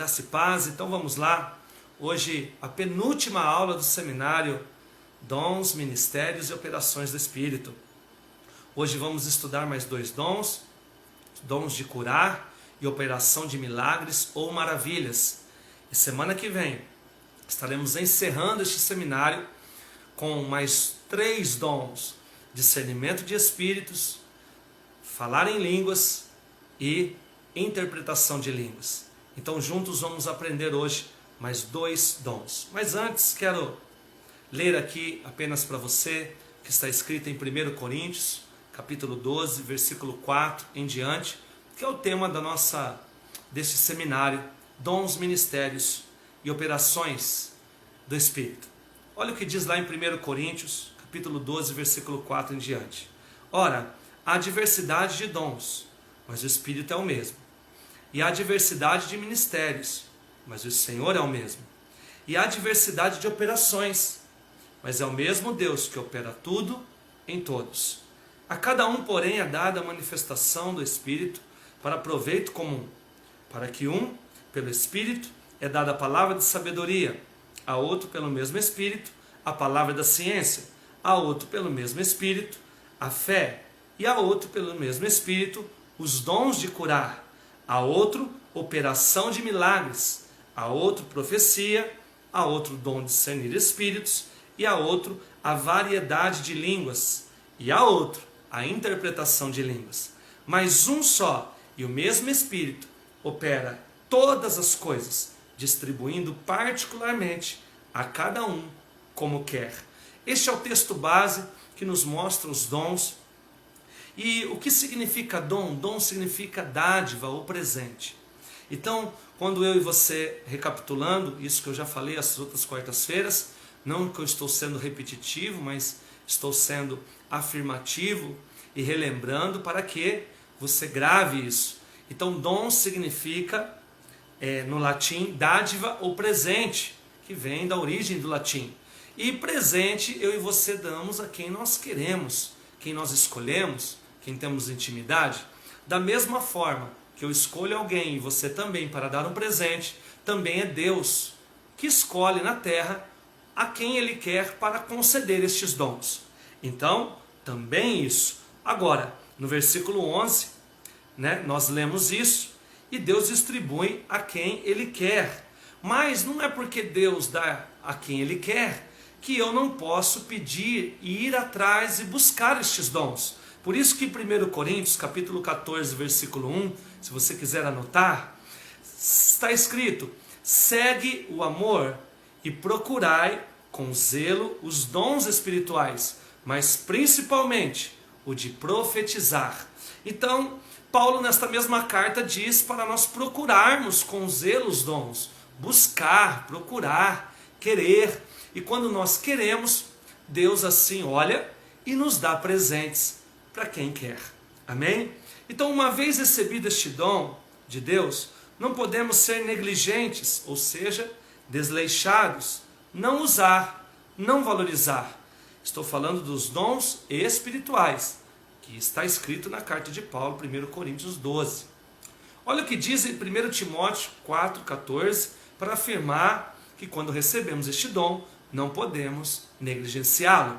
Graça e paz, então vamos lá. Hoje a penúltima aula do seminário Dons, Ministérios e Operações do Espírito. Hoje vamos estudar mais dois dons, dons de curar e operação de milagres ou maravilhas. E semana que vem estaremos encerrando este seminário com mais 3 dons: discernimento de espíritos, falar em línguas e interpretação de línguas. Então juntos vamos aprender hoje mais 2 dons. Mas antes quero ler aqui apenas para você que está escrito em 1 Coríntios, capítulo 12, versículo 4 em diante, que é o tema deste seminário, Dons, Ministérios e Operações do Espírito. Olha o que diz lá em 1 Coríntios, capítulo 12, versículo 4 em diante. Ora, há diversidade de dons, mas o Espírito é o mesmo. E há diversidade de ministérios, mas o Senhor é o mesmo. E há diversidade de operações, mas é o mesmo Deus que opera tudo em todos. A cada um, porém, é dada a manifestação do Espírito para proveito comum. Para que pelo Espírito, é dada a palavra de sabedoria, a outro, pelo mesmo Espírito, a palavra da ciência, a outro, pelo mesmo Espírito, a fé, e a outro, pelo mesmo Espírito, os dons de curar, a outro, operação de milagres, a outro, profecia, a outro, dom de discernir espíritos, e a outro, a variedade de línguas, e a outro, a interpretação de línguas. Mas um só e o mesmo Espírito opera todas as coisas, distribuindo particularmente a cada um como quer. Este é o texto base que nos mostra os dons. E o que significa dom? Dom significa dádiva ou presente. Então, quando eu e você, recapitulando isso que eu já falei as outras quartas-feiras, não que eu estou sendo repetitivo, mas estou sendo afirmativo e relembrando para que você grave isso. Então, dom significa, no latim, dádiva ou presente, que vem da origem do latim. E presente eu e você damos a quem nós queremos, quem nós escolhemos, quem temos intimidade. Da mesma forma que eu escolho alguém e você também para dar um presente, também é Deus que escolhe na terra a quem Ele quer para conceder estes dons. Então, também isso. Agora, no versículo 11, nós lemos isso, e Deus distribui a quem Ele quer. Mas não é porque Deus dá a quem Ele quer que eu não posso pedir e ir atrás e buscar estes dons. Por isso que em 1 Coríntios, capítulo 14, versículo 1, se você quiser anotar, está escrito: segue o amor e procurai com zelo os dons espirituais, mas principalmente o de profetizar. Então, Paulo nesta mesma carta diz para nós procurarmos com zelo os dons, buscar, procurar, querer. E quando nós queremos, Deus assim olha e nos dá presentes para quem quer. Amém? Então, uma vez recebido este dom de Deus, não podemos ser negligentes, ou seja, desleixados, não usar, não valorizar. Estou falando dos dons espirituais, que está escrito na carta de Paulo, 1 Coríntios 12. Olha o que diz em 1 Timóteo 4,14, para afirmar que quando recebemos este dom, não podemos negligenciá-lo.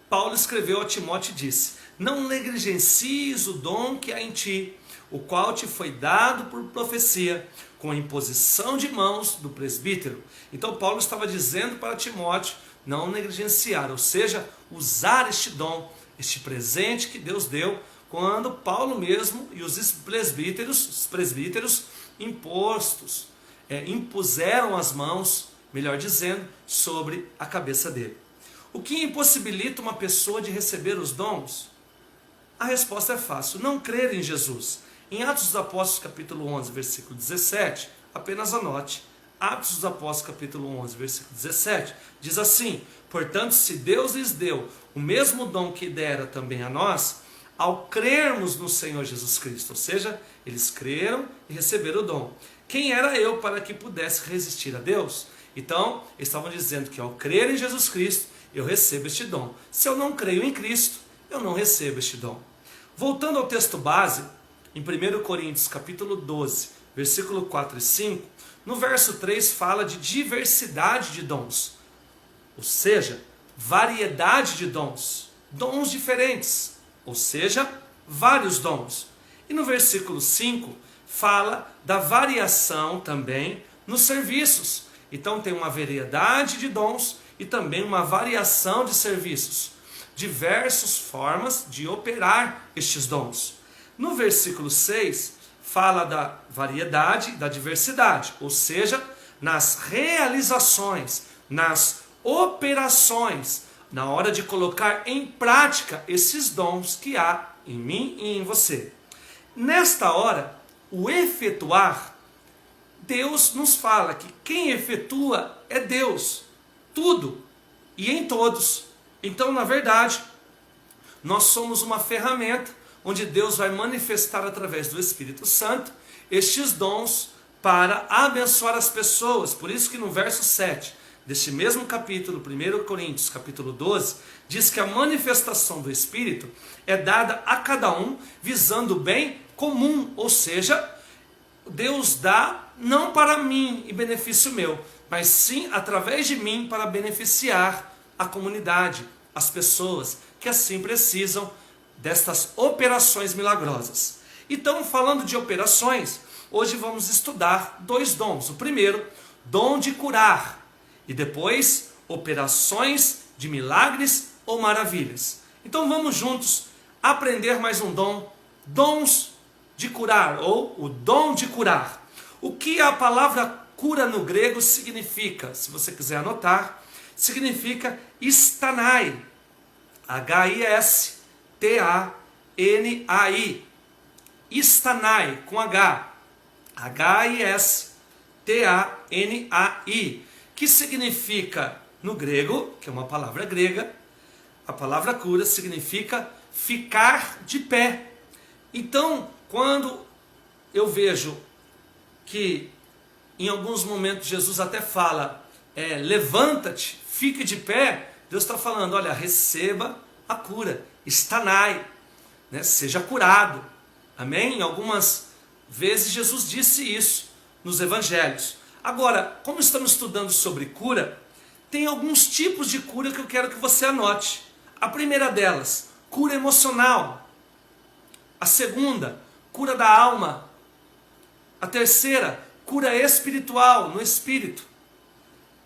Paulo escreveu a Timóteo e disse: não negligencies o dom que há em ti, o qual te foi dado por profecia, com a imposição de mãos do presbítero. Então Paulo estava dizendo para Timóteo não negligenciar, ou seja, usar este dom, este presente que Deus deu, quando Paulo mesmo e os presbíteros impuseram as mãos, melhor dizendo, sobre a cabeça dele. O que impossibilita uma pessoa de receber os dons? A resposta é fácil: não crer em Jesus. Em Atos dos Apóstolos, capítulo 11, versículo 17, apenas anote. Atos dos Apóstolos, capítulo 11, versículo 17, diz assim: portanto, se Deus lhes deu o mesmo dom que dera também a nós, ao crermos no Senhor Jesus Cristo, ou seja, eles creram e receberam o dom. Quem era eu para que pudesse resistir a Deus? Então, eles estavam dizendo que ao crer em Jesus Cristo, eu recebo este dom. Se eu não creio em Cristo, eu não recebo este dom. Voltando ao texto base, em 1 Coríntios capítulo 12, versículo 4 e 5, no verso 3 fala de diversidade de dons, ou seja, variedade de dons, dons diferentes, ou seja, vários dons. E no versículo 5 fala da variação também nos serviços. Então tem uma variedade de dons e também uma variação de serviços, diversas formas de operar estes dons. No versículo 6 fala da variedade, da diversidade, ou seja, nas realizações, nas operações, na hora de colocar em prática esses dons que há em mim e em você. Nesta hora, o efetuar, Deus nos fala que quem efetua é Deus, tudo e em todos. Então, na verdade, nós somos uma ferramenta onde Deus vai manifestar através do Espírito Santo estes dons para abençoar as pessoas. Por isso que no verso 7 deste mesmo capítulo, 1 Coríntios, capítulo 12, diz que a manifestação do Espírito é dada a cada um visando o bem comum, ou seja, Deus dá não para mim e benefício meu, mas sim através de mim para beneficiar a comunidade, as pessoas que assim precisam destas operações milagrosas. Então, falando de operações, hoje vamos estudar dois dons. O primeiro, dom de curar, e depois, operações de milagres ou maravilhas. Então vamos juntos aprender mais um dom, dons de curar, ou o dom de curar. O que a palavra cura no grego significa? Se você quiser anotar, significa estanai, H-I-S-T-A-N-A-I, estanai, com H, H-I-S-T-A-N-A-I, que significa, no grego, que é uma palavra grega, a palavra cura significa ficar de pé. Então, quando eu vejo que em alguns momentos Jesus até fala, levanta-te, fique de pé, Deus está falando, olha, receba a cura, estanai, né? Seja curado, amém? Em algumas vezes Jesus disse isso nos evangelhos. Agora, como estamos estudando sobre cura, tem alguns tipos de cura que eu quero que você anote. A primeira delas, cura emocional. A segunda, cura da alma. A terceira, cura espiritual, no espírito.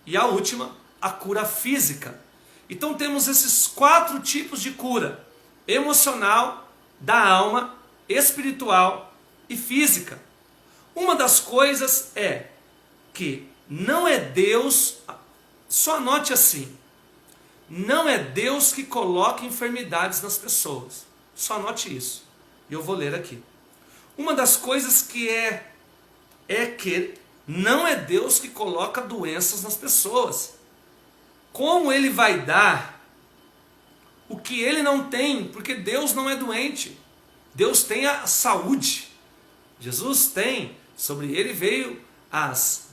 E a última, a cura física. Então temos esses 4 tipos de cura: emocional, da alma, espiritual e física. Uma das coisas é que não é Deus, só anote assim, não é Deus que coloca enfermidades nas pessoas. Só anote isso. E eu vou ler aqui. Uma das coisas que é que não é Deus que coloca doenças nas pessoas. Como Ele vai dar o que Ele não tem? Porque Deus não é doente. Deus tem a saúde. Jesus tem, sobre Ele veio as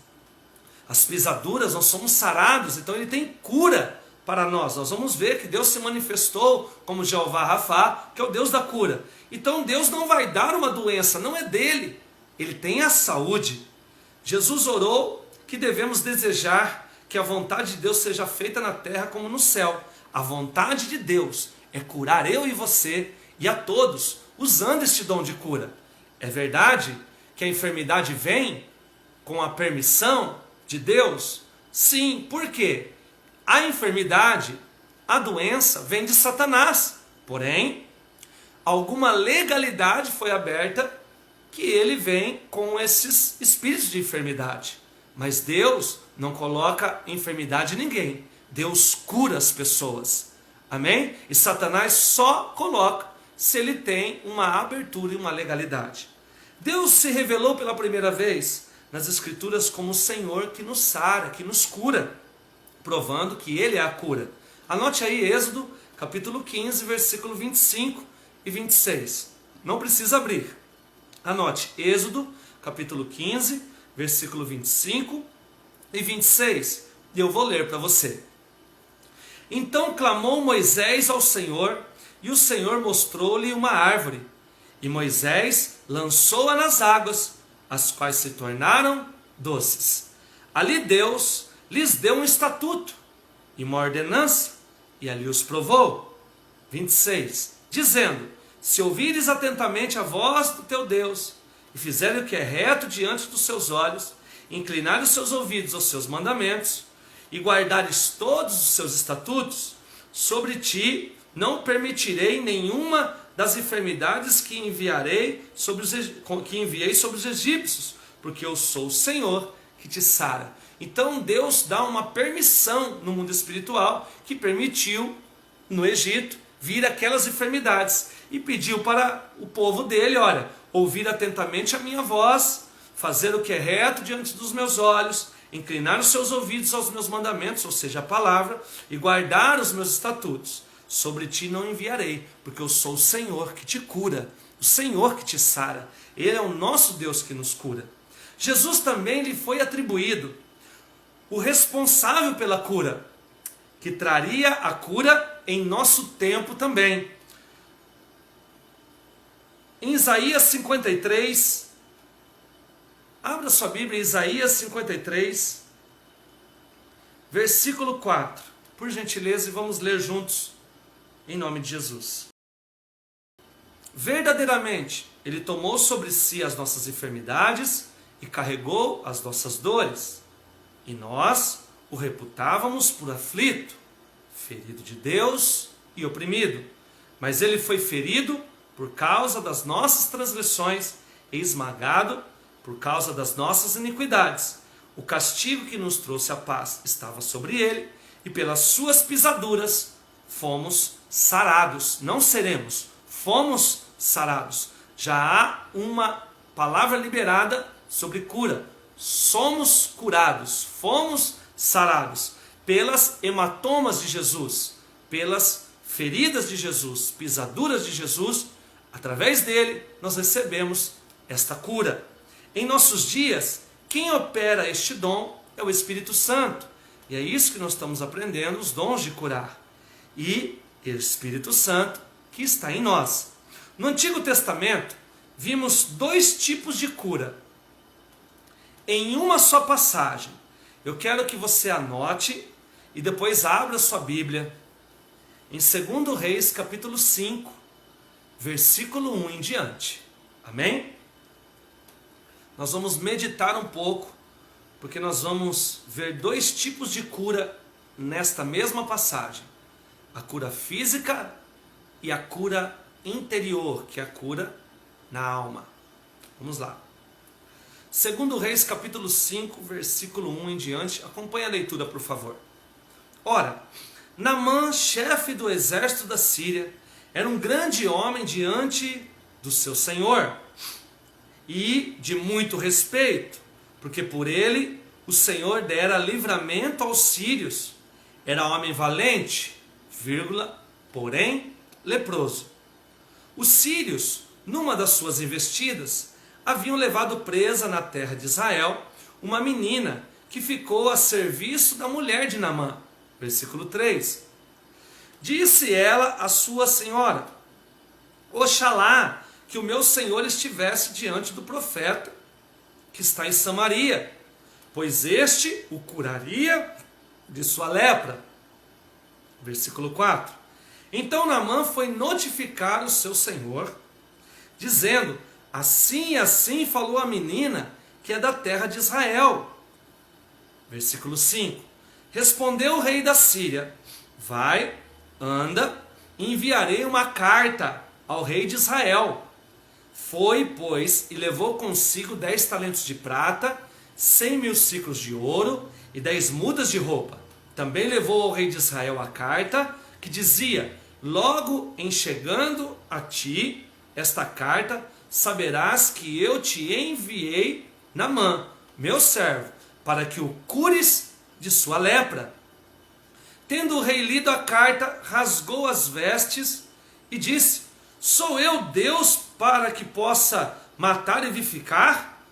pisaduras, nós somos sarados, então Ele tem cura para nós. Nós vamos ver que Deus se manifestou como Jeová Rafá, que é o Deus da cura. Então Deus não vai dar uma doença, não é dele. Ele tem a saúde. Jesus orou que devemos desejar que a vontade de Deus seja feita na terra como no céu. A vontade de Deus é curar eu e você e a todos, usando este dom de cura. É verdade que a enfermidade vem com a permissão de Deus? Sim, por quê? A enfermidade, a doença vem de Satanás. Porém, alguma legalidade foi aberta que ele vem com esses espíritos de enfermidade. Mas Deus não coloca enfermidade em ninguém. Deus cura as pessoas. Amém? E Satanás só coloca se ele tem uma abertura e uma legalidade. Deus se revelou pela primeira vez nas Escrituras como o Senhor que nos sara, que nos cura, provando que Ele é a cura. Anote aí Êxodo, capítulo 15, versículo 25 e 26. Não precisa abrir. Anote Êxodo, capítulo 15, versículo 25 e 26. E eu vou ler para você. Então clamou Moisés ao Senhor, e o Senhor mostrou-lhe uma árvore. E Moisés lançou-a nas águas, as quais se tornaram doces. Ali Deus lhes deu um estatuto e uma ordenança, e ali os provou. 26. Dizendo: se ouvires atentamente a voz do teu Deus, e fizeres o que é reto diante dos seus olhos, inclinares os seus ouvidos aos seus mandamentos, e guardares todos os seus estatutos, sobre ti não permitirei nenhuma das enfermidades que enviei sobre os egípcios, porque eu sou o Senhor que te sara. Então Deus dá uma permissão no mundo espiritual, que permitiu no Egito vir aquelas enfermidades, e pediu para o povo dele: olha, ouvir atentamente a minha voz, fazer o que é reto diante dos meus olhos, inclinar os seus ouvidos aos meus mandamentos, ou seja, a palavra, e guardar os meus estatutos. Sobre ti não enviarei, porque eu sou o Senhor que te cura, o Senhor que te sara. Ele é o nosso Deus que nos cura. Jesus também lhe foi atribuído o responsável pela cura, que traria a cura em nosso tempo também. Em Isaías 53, abra sua Bíblia, Isaías 53, versículo 4, por gentileza, e vamos ler juntos, em nome de Jesus. Verdadeiramente, Ele tomou sobre si as nossas enfermidades e carregou as nossas dores, e nós o reputávamos por aflito, ferido de Deus e oprimido. Mas Ele foi ferido por causa das nossas transgressões e esmagado por causa das nossas iniquidades. O castigo que nos trouxe a paz estava sobre Ele, e pelas suas pisaduras fomos sarados. Não seremos, fomos sarados. Já há uma palavra liberada sobre cura. Somos curados, fomos sarados pelas hematomas de Jesus, pelas feridas de Jesus, pisaduras de Jesus. Através dele nós recebemos esta cura. Em nossos dias, quem opera este dom é o Espírito Santo, e é isso que nós estamos aprendendo, os dons de curar, e o Espírito Santo que está em nós. No Antigo Testamento vimos dois tipos de cura em uma só passagem. Eu quero que você anote e depois abra sua Bíblia em 2 Reis capítulo 5, versículo 1 em diante. Amém? Nós vamos meditar um pouco, porque nós vamos ver dois tipos de cura nesta mesma passagem: a cura física e a cura interior, que é a cura na alma. Vamos lá. 2 Reis capítulo 5, versículo 1 em diante. Acompanhe a leitura, por favor. Ora, Naamã, chefe do exército da Síria, era um grande homem diante do seu senhor, e de muito respeito, porque por ele o Senhor dera livramento aos sírios. Era homem valente, porém leproso. Os sírios, numa das suas investidas, haviam levado presa na terra de Israel uma menina que ficou a serviço da mulher de Naamã. Versículo 3. Disse ela à sua senhora: oxalá que o meu senhor estivesse diante do profeta que está em Samaria, pois este o curaria de sua lepra. Versículo 4. Então Naamã foi notificar o seu senhor, dizendo: assim e assim falou a menina que é da terra de Israel. Versículo 5. Respondeu o rei da Síria: vai, anda, enviarei uma carta ao rei de Israel. Foi, pois, e levou consigo 10 talentos de prata, 100.000 siclos de ouro e 10 mudas de roupa. Também levou ao rei de Israel a carta que dizia: logo em chegando a ti esta carta, saberás que eu te enviei Naamã, meu servo, para que o cures de sua lepra. Tendo o rei lido a carta, rasgou as vestes e disse: sou eu Deus para que possa matar e vivificar?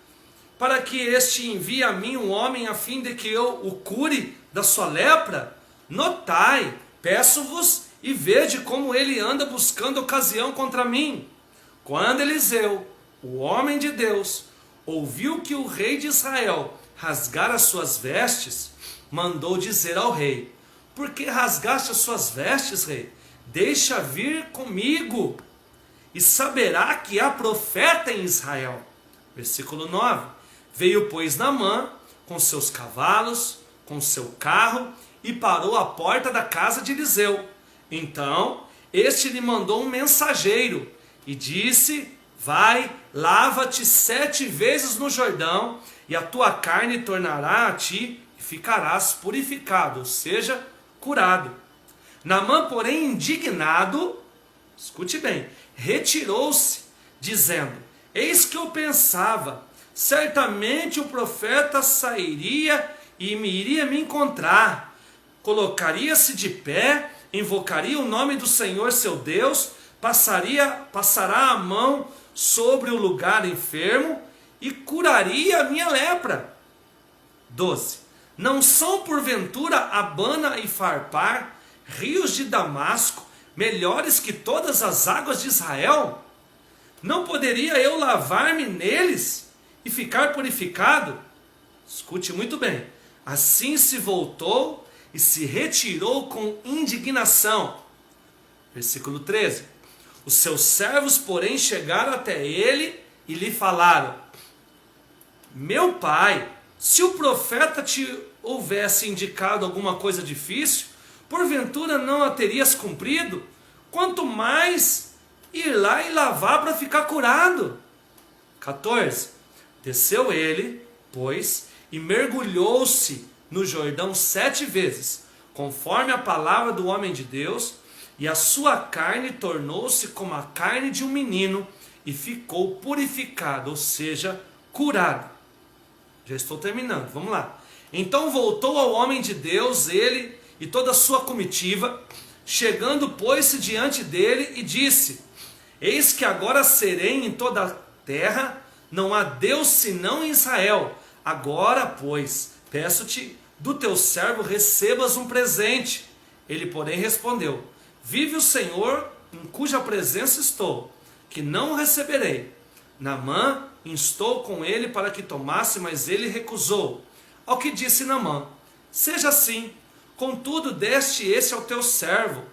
Para que este envie a mim um homem a fim de que eu o cure da sua lepra? Notai, peço-vos, e vede como ele anda buscando ocasião contra mim. Quando Eliseu, o homem de Deus, ouviu que o rei de Israel rasgara as suas vestes, mandou dizer ao rei: por que rasgaste as suas vestes, rei? Deixa vir comigo, e saberá que há profeta em Israel. Versículo 9. Veio, pois, Naamã com seus cavalos, com seu carro, e parou à porta da casa de Eliseu. Então este lhe mandou um mensageiro, e disse: vai, lava-te 7 vezes no Jordão, e a tua carne tornará a ti, e ficarás purificado, ou seja, curado. Naamã, porém, indignado, escute bem, retirou-se, dizendo: eis que eu pensava, certamente o profeta sairia e iria me encontrar, colocaria-se de pé, invocaria o nome do Senhor seu Deus, passará a mão sobre o lugar enfermo e curaria a minha lepra. 12. Não são porventura Abana e Farpar, rios de Damasco, melhores que todas as águas de Israel? Não poderia eu lavar-me neles e ficar purificado? Escute muito bem. Assim se voltou e se retirou com indignação. Versículo 13. Os seus servos, porém, chegaram até ele e lhe falaram: meu pai, se o profeta te houvesse indicado alguma coisa difícil, porventura não a terias cumprido? Quanto mais ir lá e lavar para ficar curado. 14. Desceu ele, pois, e mergulhou-se no Jordão 7 vezes, conforme a palavra do homem de Deus, e a sua carne tornou-se como a carne de um menino, e ficou purificado, ou seja, curado. Já estou terminando, vamos lá. Então voltou ao homem de Deus, ele e toda a sua comitiva, chegando, pôs-se diante dele e disse: eis que agora serei em toda a terra, não há Deus senão em Israel. Agora, pois, peço-te, do teu servo recebas um presente. Ele, porém, respondeu: vive o Senhor, em cuja presença estou, que não o receberei. Naamã instou com ele para que tomasse, mas ele recusou. Ao que disse Naamã: seja assim, contudo deste esse ao teu servo,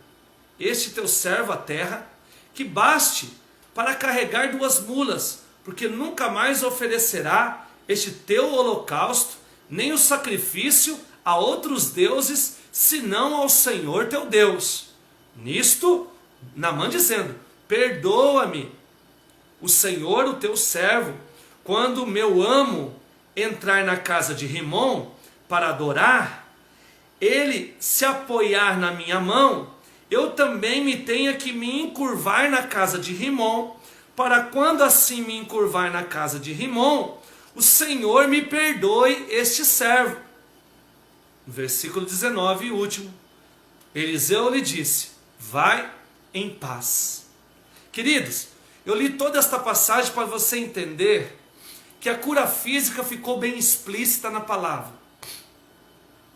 este teu servo a terra, que baste para carregar 2 mulas, porque nunca mais oferecerá este teu holocausto, nem o sacrifício a outros deuses, senão ao Senhor teu Deus. Nisto, Naamã dizendo: perdoa-me, o Senhor, o teu servo, quando meu amo entrar na casa de Rimom para adorar, ele se apoiar na minha mão, eu também me tenha que me encurvar na casa de Rimom, para quando assim me encurvar na casa de Rimom, o Senhor me perdoe este servo. Versículo 19 e último. Eliseu lhe disse: vai em paz. Queridos, eu li toda esta passagem para você entender que a cura física ficou bem explícita na palavra.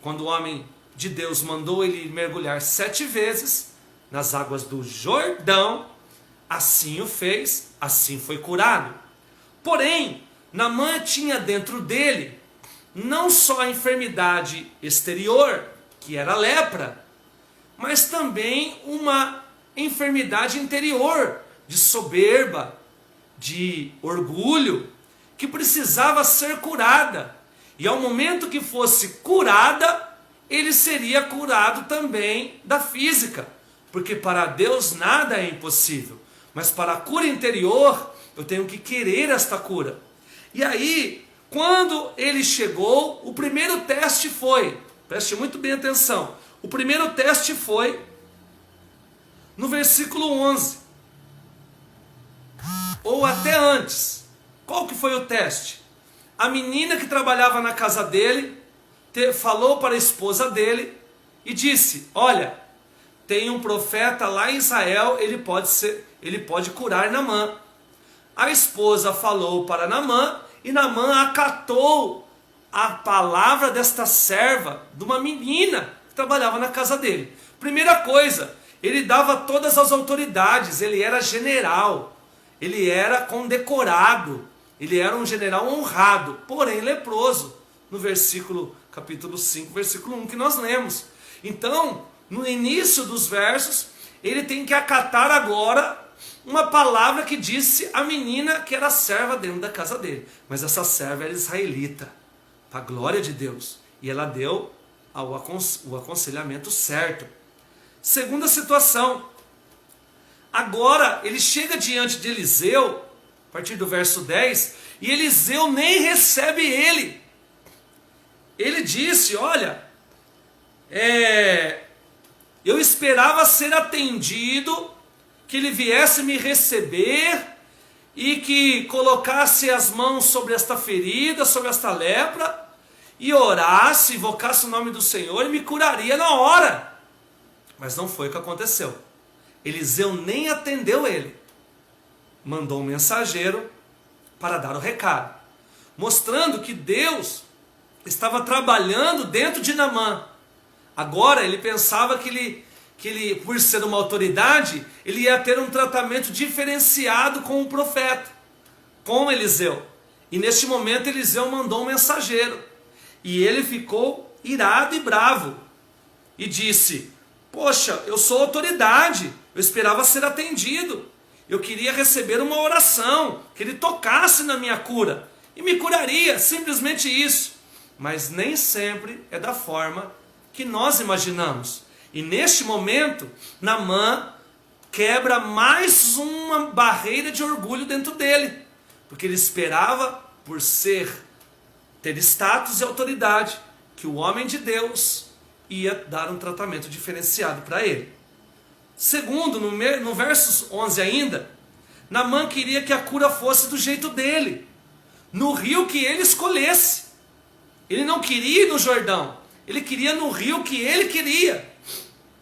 Quando o homem de Deus mandou ele mergulhar 7 vezes nas águas do Jordão, assim o fez, assim foi curado. Porém, Naamã tinha dentro dele não só a enfermidade exterior, que era a lepra, mas também uma enfermidade interior, de soberba, de orgulho, que precisava ser curada. E ao momento que fosse curada, ele seria curado também da física, porque para Deus nada é impossível. Mas para a cura interior, eu tenho que querer esta cura. E aí, quando ele chegou, o primeiro teste foi, preste muito bem atenção, o primeiro teste foi no versículo 11, ou até antes. Qual que foi o teste? A menina que trabalhava na casa dele falou para a esposa dele e disse: olha, tem um profeta lá em Israel, ele pode curar Naamã. A esposa falou para Naamã, e Naamã acatou a palavra desta serva, de uma menina que trabalhava na casa dele. Primeira coisa, ele dava todas as autoridades, ele era general, ele era condecorado, Ele era um general honrado, porém leproso, no versículo, capítulo 5, versículo 1 que nós lemos. Então, no início dos versos, ele tem que acatar agora uma palavra que disse a menina que era serva dentro da casa dele. Mas essa serva era israelita, para a glória de Deus. E ela deu o aconselhamento certo. Segunda situação. Agora ele chega diante de Eliseu, a partir do verso 10, e Eliseu nem recebe ele. Ele disse, olha, eu esperava ser atendido, que ele viesse me receber e que colocasse as mãos sobre esta ferida, sobre esta lepra, e orasse, invocasse o nome do Senhor e me curaria na hora. Mas não foi o que aconteceu. Eliseu nem atendeu ele. Mandou um mensageiro para dar o recado, mostrando que Deus estava trabalhando dentro de Naamã. Agora ele pensava que ele, por ser uma autoridade, ele ia ter um tratamento diferenciado com o profeta, com Eliseu. E neste momento Eliseu mandou um mensageiro. E ele ficou irado e bravo. E disse, poxa, eu sou autoridade, eu esperava ser atendido. Eu queria receber uma oração, que ele tocasse na minha cura. E me curaria, simplesmente isso. Mas nem sempre é da forma que nós imaginamos. E neste momento, Naamã quebra mais uma barreira de orgulho dentro dele. Porque ele esperava, por ter status e autoridade, que o homem de Deus ia dar um tratamento diferenciado para ele. Segundo, no versos 11 ainda, Naamã queria que a cura fosse do jeito dele, no rio que ele escolhesse. Ele não queria ir no Jordão, ele queria no rio que ele queria.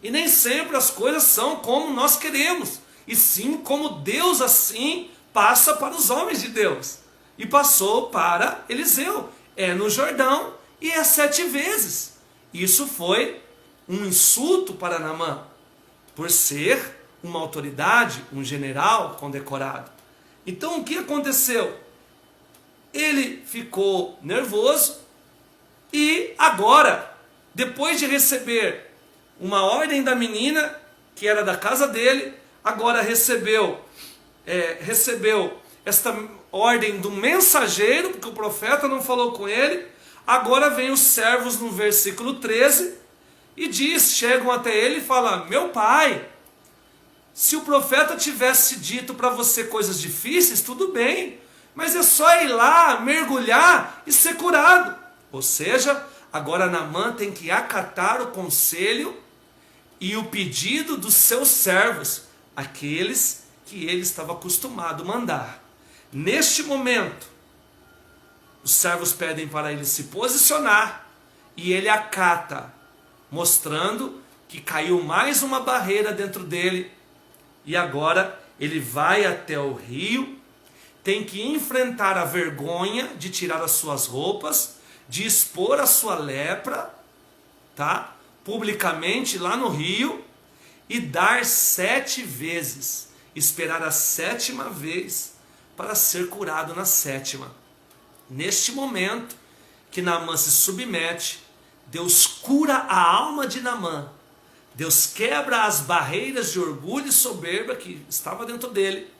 E nem sempre as coisas são como nós queremos, e sim como Deus assim passa para os homens de Deus. E passou para Eliseu, no Jordão, e 7 vezes. Isso foi um insulto para Naamã, por ser uma autoridade, um general condecorado. Então o que aconteceu? Ele ficou nervoso e agora, depois de receber uma ordem da menina, que era da casa dele, agora recebeu esta ordem do mensageiro, porque o profeta não falou com ele. Agora vem os servos no versículo 13 e chegam até ele e falam, meu pai, se o profeta tivesse dito para você coisas difíceis, tudo bem, mas é só ir lá, mergulhar e ser curado. Ou seja, agora Naamã tem que acatar o conselho e o pedido dos seus servos, aqueles que ele estava acostumado a mandar. Neste momento, os servos pedem para ele se posicionar e ele acata, mostrando que caiu mais uma barreira dentro dele. E agora ele vai até o rio, tem que enfrentar a vergonha de tirar as suas roupas, de expor a sua lepra, tá? Publicamente lá no rio, e dar 7 vezes, esperar a 7ª vez para ser curado na 7ª. Neste momento que Naamã se submete, Deus cura a alma de Naamã. Deus quebra as barreiras de orgulho e soberba que estava dentro dele,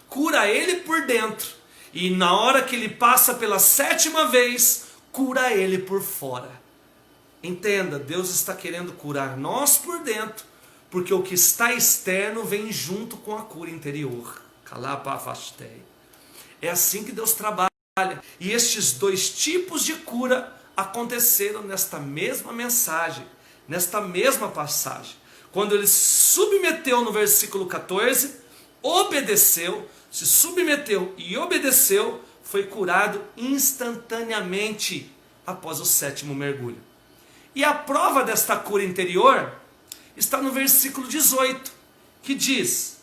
cura ele por dentro, e na hora que ele passa pela 7ª vez, cura ele por fora. Entenda, Deus está querendo curar nós por dentro, porque o que está externo vem junto com a cura interior. É assim que Deus trabalha. E estes 2 tipos de cura aconteceram nesta mesma mensagem, nesta mesma passagem. Quando ele se submeteu no versículo 14, obedeceu, se submeteu e obedeceu, foi curado instantaneamente após o 7º mergulho. E a prova desta cura interior está no versículo 18, que diz,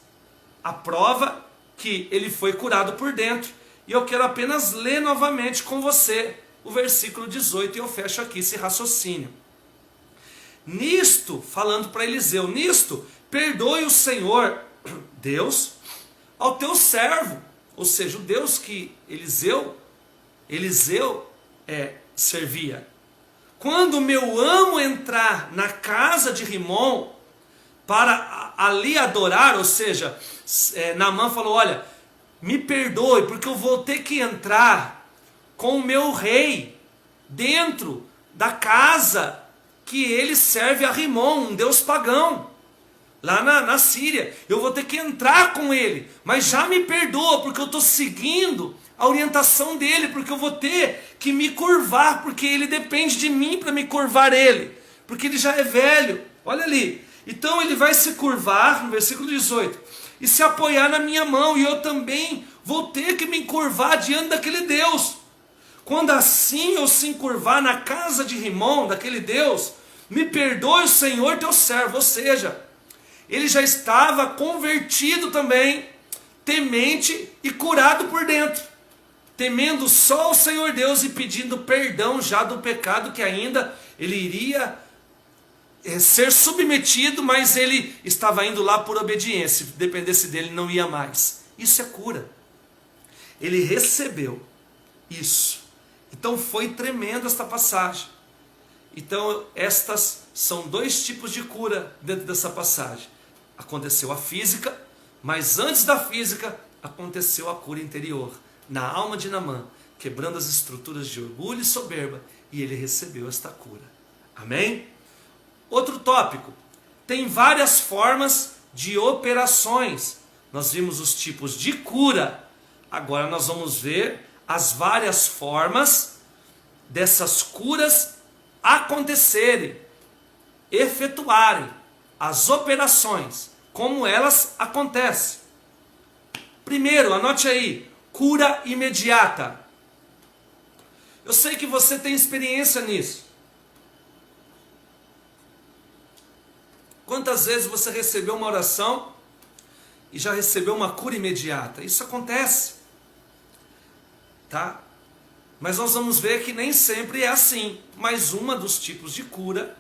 a prova que ele foi curado por dentro. E eu quero apenas ler novamente com você o versículo 18, e eu fecho aqui esse raciocínio. Nisto, falando para Eliseu, nisto, perdoe o Senhor, Deus, ao teu servo, ou seja, o Deus que Eliseu servia. Quando meu amo entrar na casa de Rimom para ali adorar, ou seja, Naamã falou, olha, me perdoe, porque eu vou ter que entrar com o meu rei dentro da casa que ele serve a Rimom, um deus pagão, lá na Síria. Eu vou ter que entrar com ele, mas já me perdoa, porque eu estou seguindo a orientação dele, porque eu vou ter que me curvar, porque ele depende de mim para me curvar ele, porque ele já é velho, olha ali. Então ele vai se curvar, no versículo 18, e se apoiar na minha mão, e eu também vou ter que me curvar diante daquele Deus. Quando assim eu se encurvar na casa de Rimom, daquele Deus, me perdoe o Senhor teu servo. Ou seja, ele já estava convertido também, temente e curado por dentro, temendo só o Senhor Deus e pedindo perdão já do pecado que ainda ele iria ser submetido, mas ele estava indo lá por obediência. Se dependesse dele, não ia mais. Isso é cura. Ele recebeu isso. Então foi tremenda esta passagem. Então estas são dois tipos de cura dentro dessa passagem. Aconteceu a física, mas antes da física aconteceu a cura interior, na alma de Naamã, quebrando as estruturas de orgulho e soberba, e ele recebeu esta cura. Amém? Outro tópico, tem várias formas de operações. Nós vimos os tipos de cura, agora nós vamos ver as várias formas dessas curas acontecerem, efetuarem as operações, como elas acontecem. Primeiro, anote aí, cura imediata. Eu sei que você tem experiência nisso. Quantas vezes você recebeu uma oração e já recebeu uma cura imediata? Isso acontece, tá? Mas nós vamos ver que nem sempre é assim. Mas uma dos tipos de cura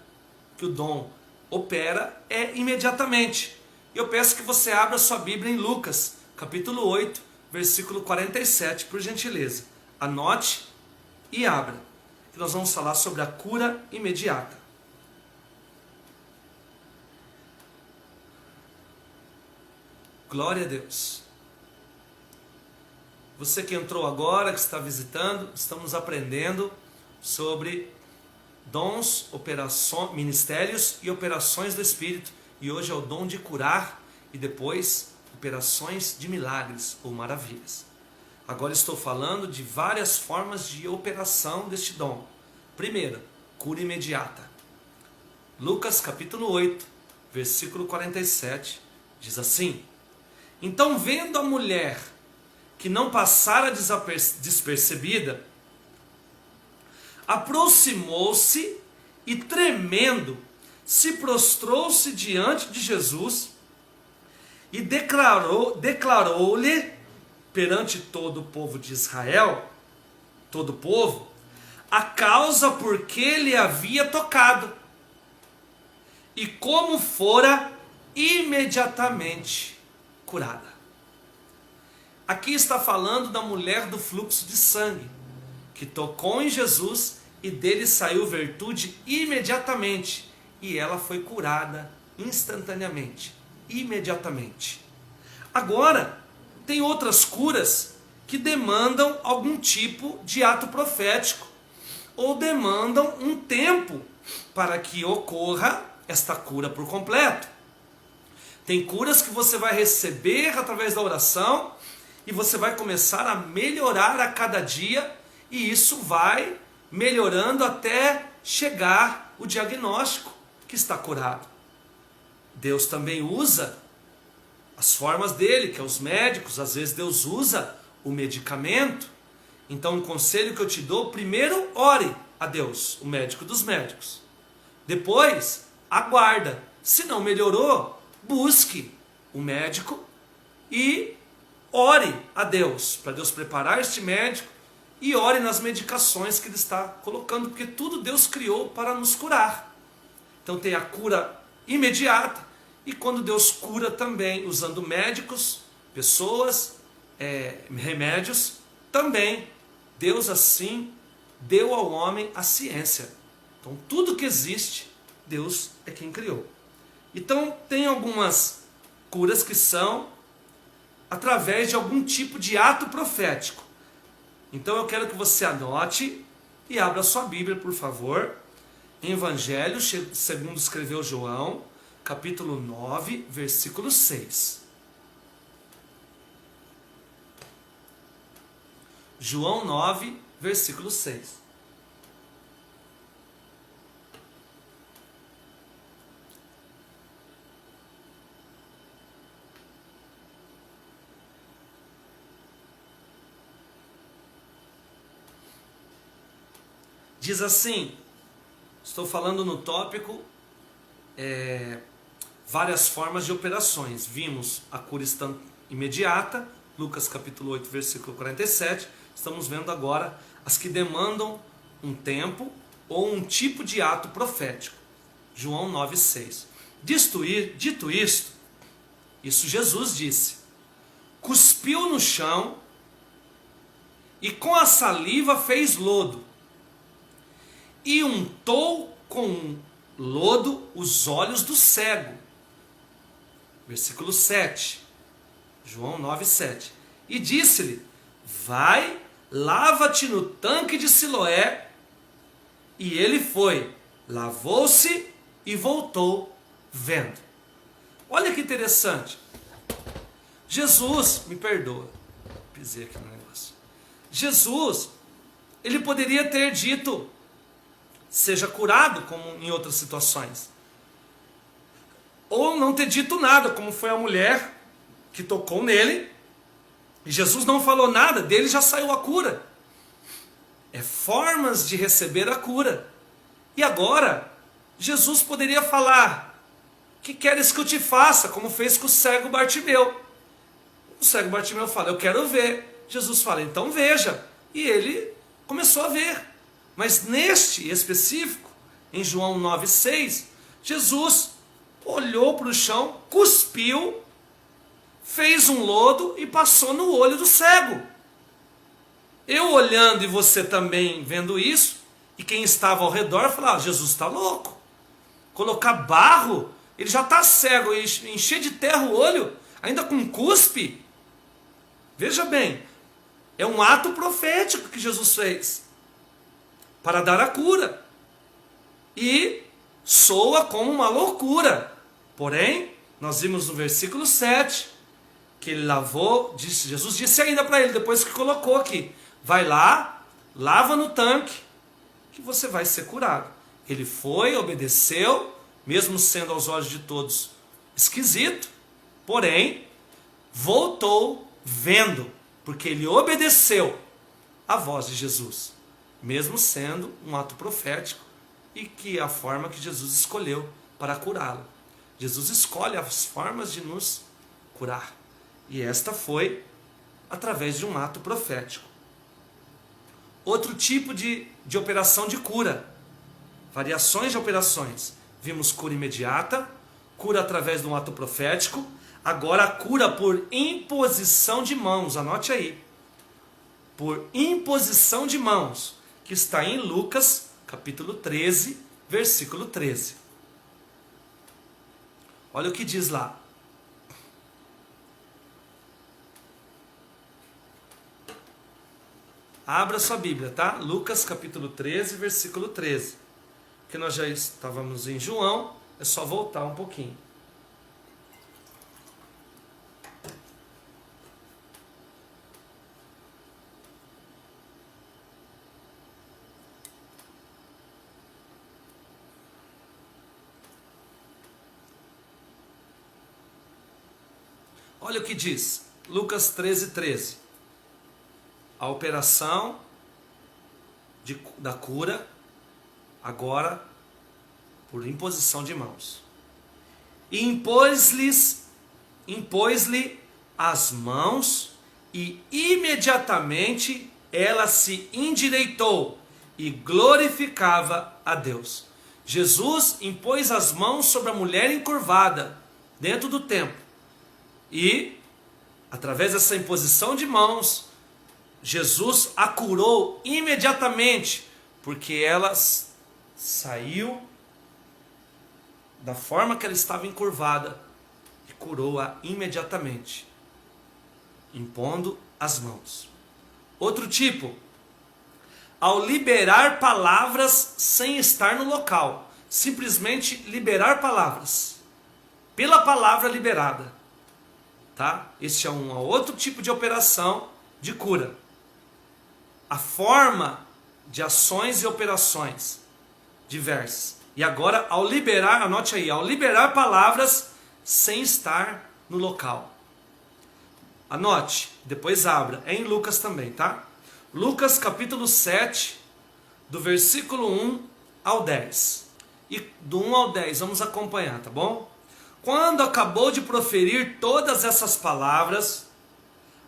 que o dom opera é imediatamente. E eu peço que você abra sua Bíblia em Lucas, capítulo 8, versículo 47, por gentileza. Anote e abra, que nós vamos falar sobre a cura imediata. Glória a Deus. Você que entrou agora, que está visitando, estamos aprendendo sobre dons, operações, ministérios e operações do Espírito. E hoje é o dom de curar e depois operações de milagres ou maravilhas. Agora estou falando de várias formas de operação deste dom. Primeiro, cura imediata. Lucas capítulo 8, versículo 47, diz assim: então, vendo a mulher que não passara despercebida, aproximou-se e, tremendo, se prostrou-se diante de Jesus e declarou-lhe perante todo o povo de Israel, todo o povo, a causa por que lhe havia tocado e como fora imediatamente curada. Aqui está falando da mulher do fluxo de sangue, que tocou em Jesus e dele saiu virtude imediatamente, e ela foi curada instantaneamente, imediatamente. Agora, tem outras curas que demandam algum tipo de ato profético, ou demandam um tempo para que ocorra esta cura por completo. Tem curas que você vai receber através da oração e você vai começar a melhorar a cada dia, e isso vai melhorando até chegar o diagnóstico que está curado. Deus também usa as formas dele, que é os médicos. Às vezes Deus usa o medicamento. Então um conselho que eu te dou: primeiro ore a Deus, o médico dos médicos. Depois aguarda. Se não melhorou, busque o médico e ore a Deus, para Deus preparar este médico, e ore nas medicações que ele está colocando, porque tudo Deus criou para nos curar. Então tem a cura imediata, e quando Deus cura também usando médicos, pessoas, remédios, também Deus assim deu ao homem a ciência. Então tudo que existe, Deus é quem criou. Então tem algumas curas que são através de algum tipo de ato profético. Então eu quero que você anote e abra sua Bíblia, por favor, em Evangelho segundo escreveu João, capítulo 9, versículo 6. João 9, versículo 6. Diz assim, estou falando no tópico várias formas de operações. Vimos a cura imediata, Lucas capítulo 8, versículo 47. Estamos vendo agora as que demandam um tempo ou um tipo de ato profético. João 9, 6. Dito isto, isso Jesus disse, cuspiu no chão e com a saliva fez lodo e untou com lodo os olhos do cego. Versículo 7. João 9, 7. E disse-lhe, vai, lava-te no tanque de Siloé. E ele foi, lavou-se e voltou vendo. Olha que interessante. Jesus, me perdoa, pisei aqui no negócio. Jesus, ele poderia ter dito, seja curado, como em outras situações. Ou não ter dito nada, como foi a mulher que tocou nele, e Jesus não falou nada, dele já saiu a cura. É formas de receber a cura. E agora, Jesus poderia falar, que queres que eu te faça? Como fez com o cego Bartimeu. O cego Bartimeu fala, eu quero ver. Jesus fala, então veja. E ele começou a ver. Mas neste específico, em João 9,6, Jesus olhou para o chão, cuspiu, fez um lodo e passou no olho do cego. Eu olhando e você também vendo isso, e quem estava ao redor falava, Jesus está louco. Colocar barro, ele já está cego, e encher de terra o olho, ainda com cuspe. Veja bem, é um ato profético que Jesus fez para dar a cura. E soa como uma loucura. Porém, nós vimos no versículo 7, que ele lavou, Jesus disse ainda para ele, depois que colocou aqui, vai lá, lava no tanque, que você vai ser curado. Ele foi, obedeceu, mesmo sendo aos olhos de todos esquisito, porém, voltou vendo, porque ele obedeceu à voz de Jesus, mesmo sendo um ato profético, e que é a forma que Jesus escolheu para curá-lo. Jesus escolhe as formas de nos curar, e esta foi através de um ato profético. Outro tipo de operação de cura, variações de operações. Vimos cura imediata, cura através de um ato profético, agora a cura por imposição de mãos, anote aí. Por imposição de mãos, que está em Lucas, capítulo 13, versículo 13. Olha o que diz lá. Abra sua Bíblia, tá? Lucas capítulo 13, versículo 13. Porque nós já estávamos em João, é só voltar um pouquinho. Olha o que diz, Lucas 13, 13. A operação da cura, agora por imposição de mãos. E impôs-lhe as mãos, e imediatamente ela se endireitou e glorificava a Deus. Jesus impôs as mãos sobre a mulher encurvada dentro do templo. E Através dessa imposição de mãos, Jesus a curou imediatamente, porque ela saiu da forma que ela estava encurvada e curou-a imediatamente, impondo as mãos. Outro tipo, ao liberar palavras sem estar no local, simplesmente liberar palavras, pela palavra liberada, tá? Este é um outro tipo de operação de cura. A forma de ações e operações diversas. E agora, ao liberar, anote aí, ao liberar palavras sem estar no local. Anote, depois abra, é em Lucas também, tá? Lucas capítulo 7, do versículo 1 ao 10. E do 1 ao 10, vamos acompanhar, tá bom? Quando acabou de proferir todas essas palavras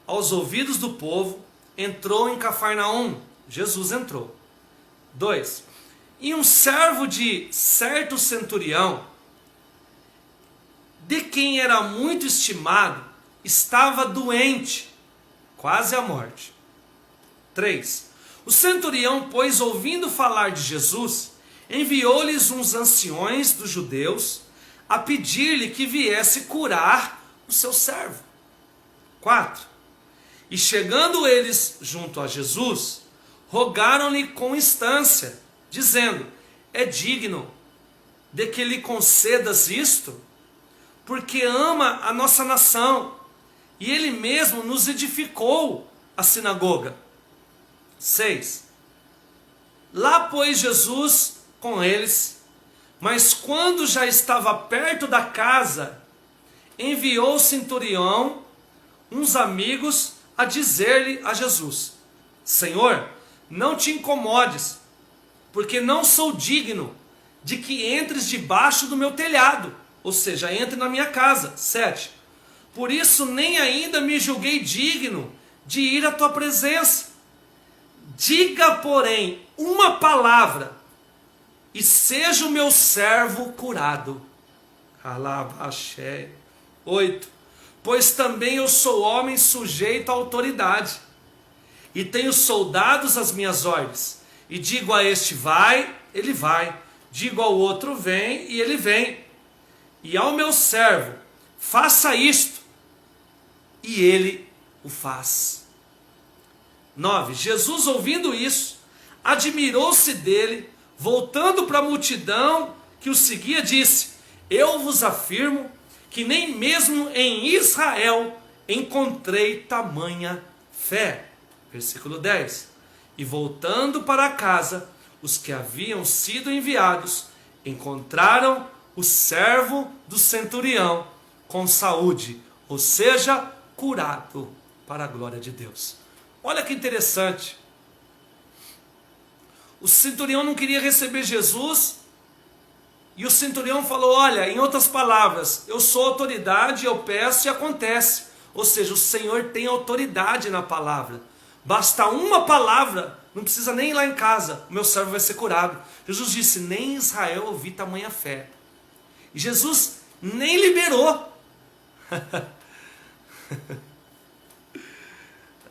aos ouvidos do povo, entrou em Cafarnaum. Jesus entrou. 2. E um servo de certo centurião, de quem era muito estimado, estava doente, quase à morte. 3. O centurião, pois, ouvindo falar de Jesus, enviou-lhes uns anciões dos judeus a pedir-lhe que viesse curar o seu servo. 4. E chegando eles junto a Jesus, rogaram-lhe com instância, dizendo: é digno de que lhe concedas isto, porque ama a nossa nação, e ele mesmo nos edificou a sinagoga. 6. Lá pois Jesus com eles, mas quando já estava perto da casa, enviou o centurião uns amigos a dizer-lhe a Jesus: Senhor, não te incomodes, porque não sou digno de que entres debaixo do meu telhado, ou seja, entre na minha casa. 7. Por isso nem ainda me julguei digno de ir à tua presença. Diga, porém, uma palavra, e seja o meu servo curado. Alabaxé. 8. Pois também eu sou homem sujeito à autoridade, e tenho soldados às minhas ordens, e digo a este vai, ele vai, digo ao outro vem, e ele vem, e ao meu servo faça isto, e ele o faz. 9. Jesus, ouvindo isso, admirou-se dele, voltando para a multidão que o seguia, disse: eu vos afirmo que nem mesmo em Israel encontrei tamanha fé. Versículo 10. E voltando para casa, os que haviam sido enviados encontraram o servo do centurião com saúde, ou seja, curado, para a glória de Deus. Olha que interessante. O centurião não queria receber Jesus, e o centurião falou: olha, em outras palavras, eu sou autoridade, eu peço e acontece. Ou seja, o Senhor tem autoridade na palavra. Basta uma palavra, não precisa nem ir lá em casa, o meu servo vai ser curado. Jesus disse: nem em Israel eu vi tamanha fé. E Jesus nem liberou.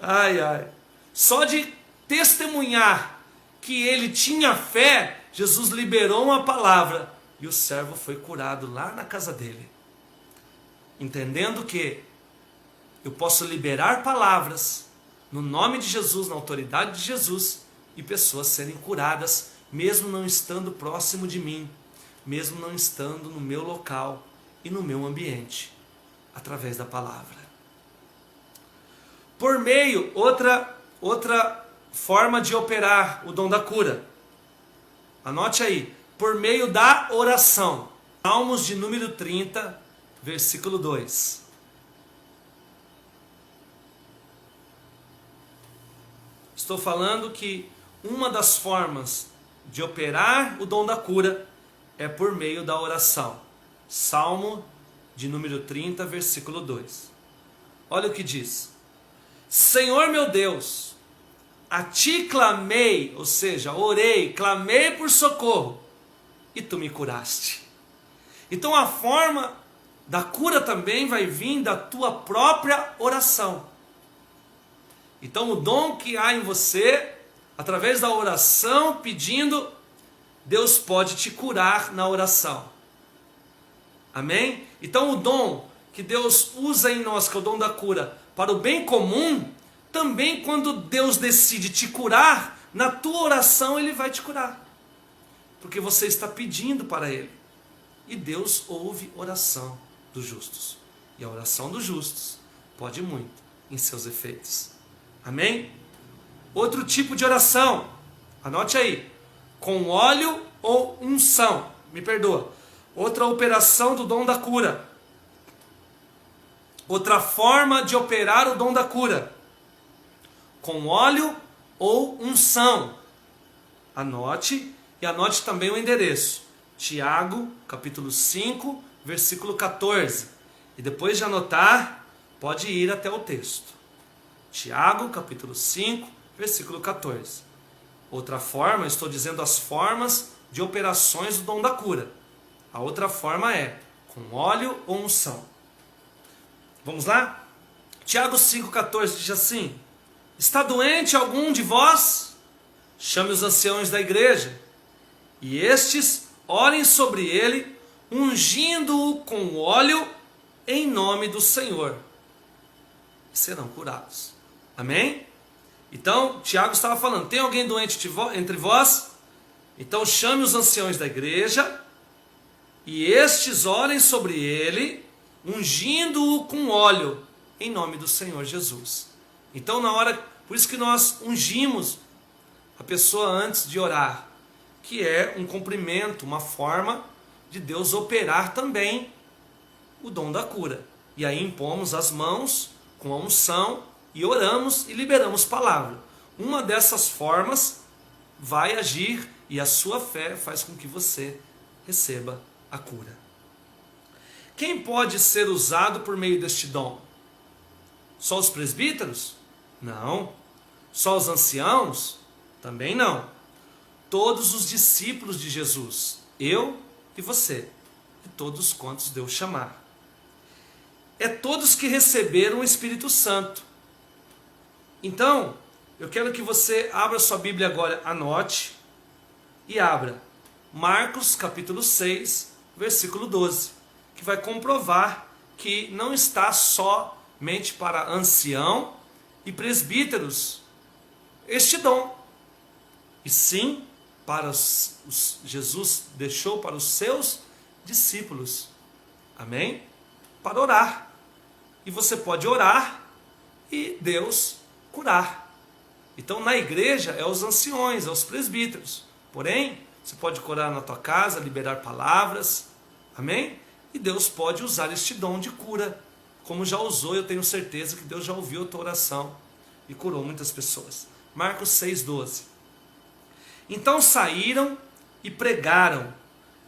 Ai, ai. Só de testemunhar que ele tinha fé, Jesus liberou uma palavra e o servo foi curado lá na casa dele. Entendendo que eu posso liberar palavras no nome de Jesus, na autoridade de Jesus, e pessoas serem curadas, mesmo não estando próximo de mim, mesmo não estando no meu local e no meu ambiente, através da palavra. Por meio, outra forma de operar o dom da cura. Anote aí, por meio da oração. Salmos de número 30, versículo 2. Estou falando que uma das formas de operar o dom da cura é por meio da oração. Salmo de número 30, versículo 2. Olha o que diz: Senhor meu Deus, a ti clamei, ou seja, orei, clamei por socorro, e tu me curaste. Então a forma da cura também vai vir da tua própria oração. Então o dom que há em você, através da oração pedindo, Deus pode te curar na oração. Amém? Então o dom que Deus usa em nós, que é o dom da cura, para o bem comum, também quando Deus decide te curar, na tua oração Ele vai te curar. Porque você está pedindo para Ele. E Deus ouve oração dos justos. E a oração dos justos pode muito em seus efeitos. Amém? Outro tipo de oração, anote aí, com óleo ou unção, me perdoa. Outra operação do dom da cura. Outra forma de operar o dom da cura, com óleo ou unção. Anote, e anote também o endereço. Tiago, capítulo 5, versículo 14. E depois de anotar, pode ir até o texto. Tiago, capítulo 5, versículo 14. Outra forma, estou dizendo as formas de operações do dom da cura. A outra forma é com óleo ou unção. Vamos lá? Tiago 5,14 diz assim: está doente algum de vós? Chame os anciãos da igreja, e estes orem sobre ele, ungindo-o com óleo em nome do Senhor. E serão curados. Amém? Então, Tiago estava falando, tem alguém doente entre vós? Então chame os anciãos da igreja, e estes orem sobre ele, ungindo-o com óleo, em nome do Senhor Jesus. Então por isso que nós ungimos a pessoa antes de orar, que é um cumprimento, uma forma de Deus operar também o dom da cura. E aí impomos as mãos com a unção e oramos e liberamos palavra. Uma dessas formas vai agir e a sua fé faz com que você receba a cura. Quem pode ser usado por meio deste dom? Só os presbíteros? Não. Só os anciãos? Também não. Todos os discípulos de Jesus, eu e você, e todos quantos Deus chamar. É todos que receberam o Espírito Santo. Então, eu quero que você abra sua Bíblia agora, anote e abra Marcos capítulo 6, versículo 12, que vai comprovar que não está somente para ancião e presbíteros este dom, e sim para Jesus deixou para os seus discípulos. Amém? Para orar. E você pode orar e Deus curar. Então na igreja é os anciões, é os presbíteros. Porém, você pode curar na tua casa, liberar palavras. Amém? E Deus pode usar este dom de cura. Como já usou, eu tenho certeza que Deus já ouviu a tua oração e curou muitas pessoas. Marcos 6,12. Então saíram e pregaram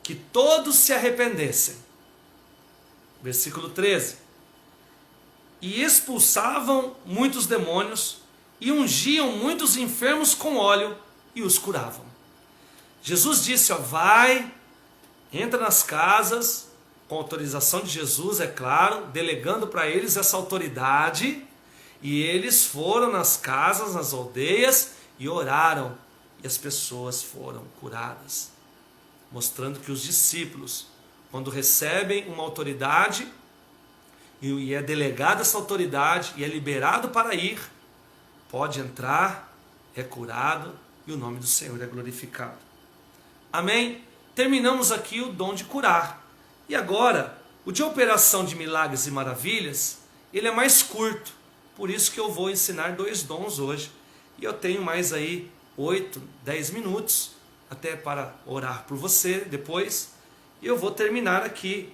que todos se arrependessem. Versículo 13. E expulsavam muitos demônios e ungiam muitos enfermos com óleo e os curavam. Jesus disse, vai, entra nas casas, com autorização de Jesus, é claro, delegando para eles essa autoridade, e eles foram nas casas, nas aldeias, e oraram, e as pessoas foram curadas, mostrando que os discípulos, quando recebem uma autoridade, e é delegada essa autoridade, e é liberado para ir, pode entrar, é curado, e o nome do Senhor é glorificado. Amém? Terminamos aqui o dom de curar. E agora, o de operação de milagres e maravilhas, ele é mais curto. Por isso que eu vou ensinar 2 dons hoje. E eu tenho mais aí 8, 10 minutos, até para orar por você depois. E eu vou terminar aqui,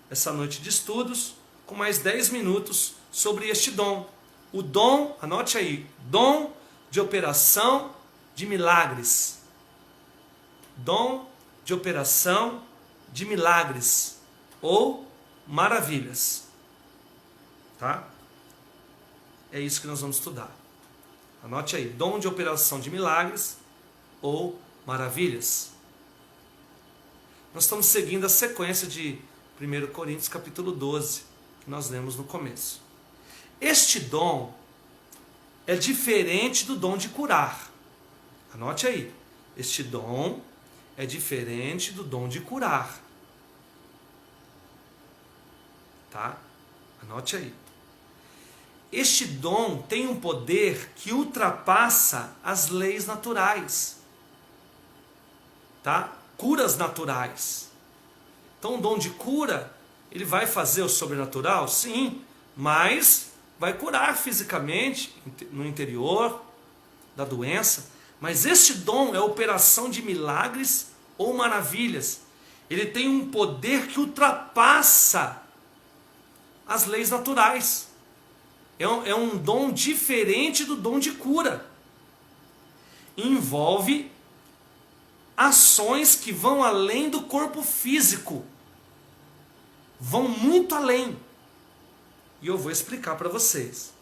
essa noite de estudos, com mais 10 minutos sobre este dom. O dom, anote aí, dom de operação de milagres. Dom de operação de milagres ou maravilhas. Tá? É isso que nós vamos estudar. Anote aí, dom de operação de milagres ou maravilhas. Nós estamos seguindo a sequência de 1 Coríntios capítulo 12, que nós lemos no começo. Este dom é diferente do dom de curar. Anote aí. Este dom é diferente do dom de curar. Tá? Anote aí. Este dom tem um poder que ultrapassa as leis naturais. Tá? Curas naturais. Então o dom de cura, ele vai fazer o sobrenatural? Sim, mas vai curar fisicamente, no interior da doença. Mas este dom é operação de milagres ou maravilhas. Ele tem um poder que ultrapassa as leis naturais. É um dom diferente do dom de cura. Envolve ações que vão além do corpo físico. Vão muito além. E eu vou explicar para vocês.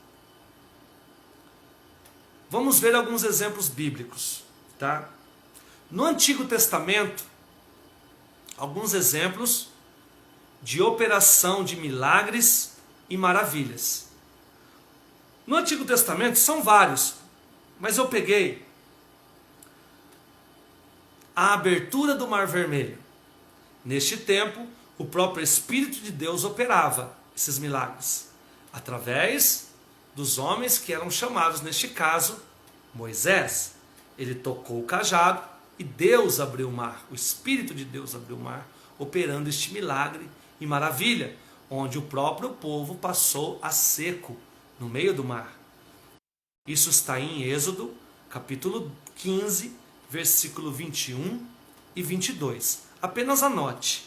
Vamos ver alguns exemplos bíblicos, tá? No Antigo Testamento, alguns exemplos de operação de milagres e maravilhas. No Antigo Testamento são vários, mas eu peguei a abertura do Mar Vermelho. Neste tempo, o próprio Espírito de Deus operava esses milagres, através dos homens que eram chamados, neste caso, Moisés. Ele tocou o cajado e Deus abriu o mar, o Espírito de Deus abriu o mar, operando este milagre e maravilha, onde o próprio povo passou a seco no meio do mar. Isso está em Êxodo, capítulo 15, versículo 21 e 22. Apenas anote,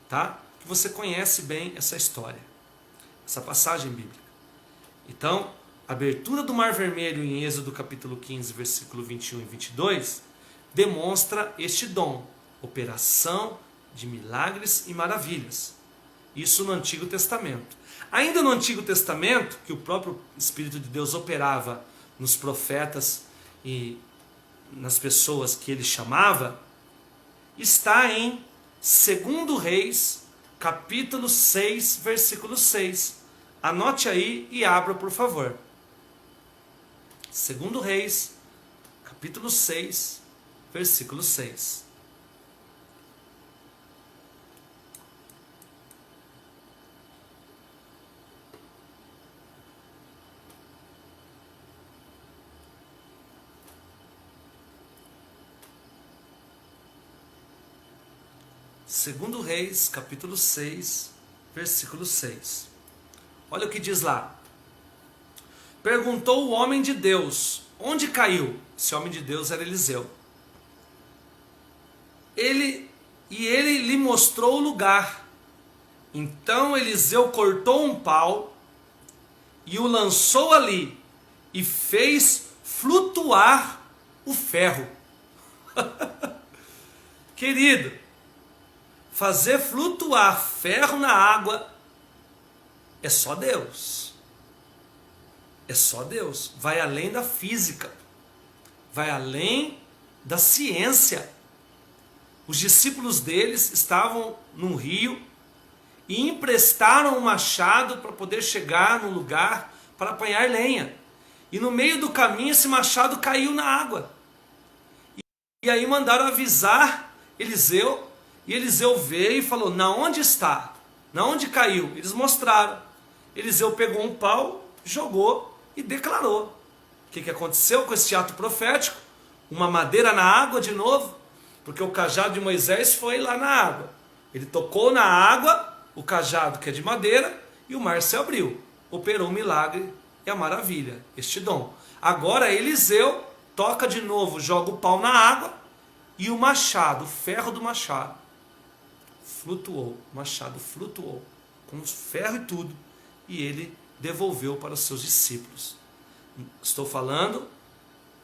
tá? Que você conhece bem essa história, essa passagem bíblica. Então, a abertura do Mar Vermelho em Êxodo capítulo 15, versículo 21 e 22, demonstra este dom, operação de milagres e maravilhas. Isso no Antigo Testamento. Ainda no Antigo Testamento, que o próprio Espírito de Deus operava nos profetas e nas pessoas que ele chamava, está em 2 Reis, capítulo 6, versículo 6. Anote aí e abra, por favor. 2 Reis, capítulo 6, versículo 6. Segundo Reis, capítulo 6, versículo 6. Olha o que diz lá. Perguntou o homem de Deus, onde caiu? Esse homem de Deus era Eliseu. Ele lhe mostrou o lugar. Então Eliseu cortou um pau e o lançou ali e fez flutuar o ferro. Querido, fazer flutuar ferro na água é só Deus. É só Deus. Vai além da física. Vai além da ciência. Os discípulos deles estavam num rio e emprestaram um machado para poder chegar no lugar para apanhar lenha. E no meio do caminho esse machado caiu na água. E aí mandaram avisar Eliseu. E Eliseu veio e falou, na onde está? Na onde caiu? Eles mostraram. Eliseu pegou um pau, jogou e declarou. O que aconteceu com esse ato profético? Uma madeira na água de novo, porque o cajado de Moisés foi lá na água. Ele tocou na água, o cajado que é de madeira, e o mar se abriu. Operou o milagre e a maravilha, este dom. Agora Eliseu toca de novo, joga o pau na água, e o machado, o ferro do machado, flutuou. O machado flutuou, com ferro e tudo, e ele devolveu para os seus discípulos. Estou falando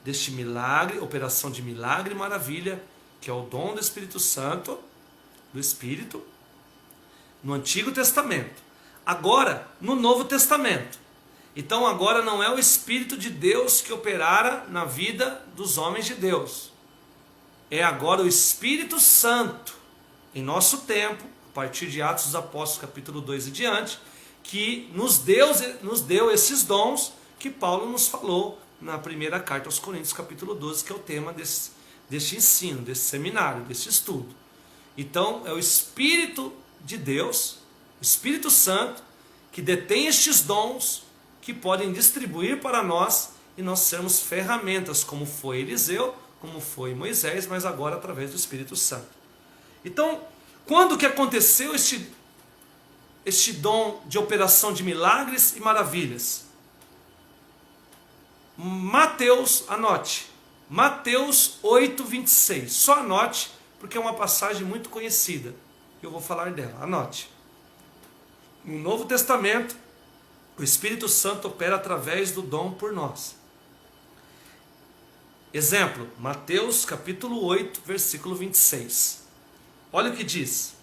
deste milagre, operação de milagre e maravilha, que é o dom do Espírito Santo, do Espírito, no Antigo Testamento. Agora, no Novo Testamento. Então agora não é o Espírito de Deus que operara na vida dos homens de Deus. É agora o Espírito Santo, em nosso tempo, partir de Atos dos Apóstolos, capítulo 2 e diante, que nos deu esses dons que Paulo nos falou na primeira carta aos Coríntios, capítulo 12, que é o tema deste ensino, desse seminário, desse estudo. Então, é o Espírito de Deus, o Espírito Santo, que detém estes dons, que podem distribuir para nós, e nós sermos ferramentas, como foi Eliseu, como foi Moisés, mas agora através do Espírito Santo. Então, quando que aconteceu este dom de operação de milagres e maravilhas? Mateus, anote, Mateus 8, 26. Só anote, porque é uma passagem muito conhecida. Eu vou falar dela, anote. No Novo Testamento, o Espírito Santo opera através do dom por nós. Exemplo, Mateus capítulo 8, versículo 26. Olha o que diz.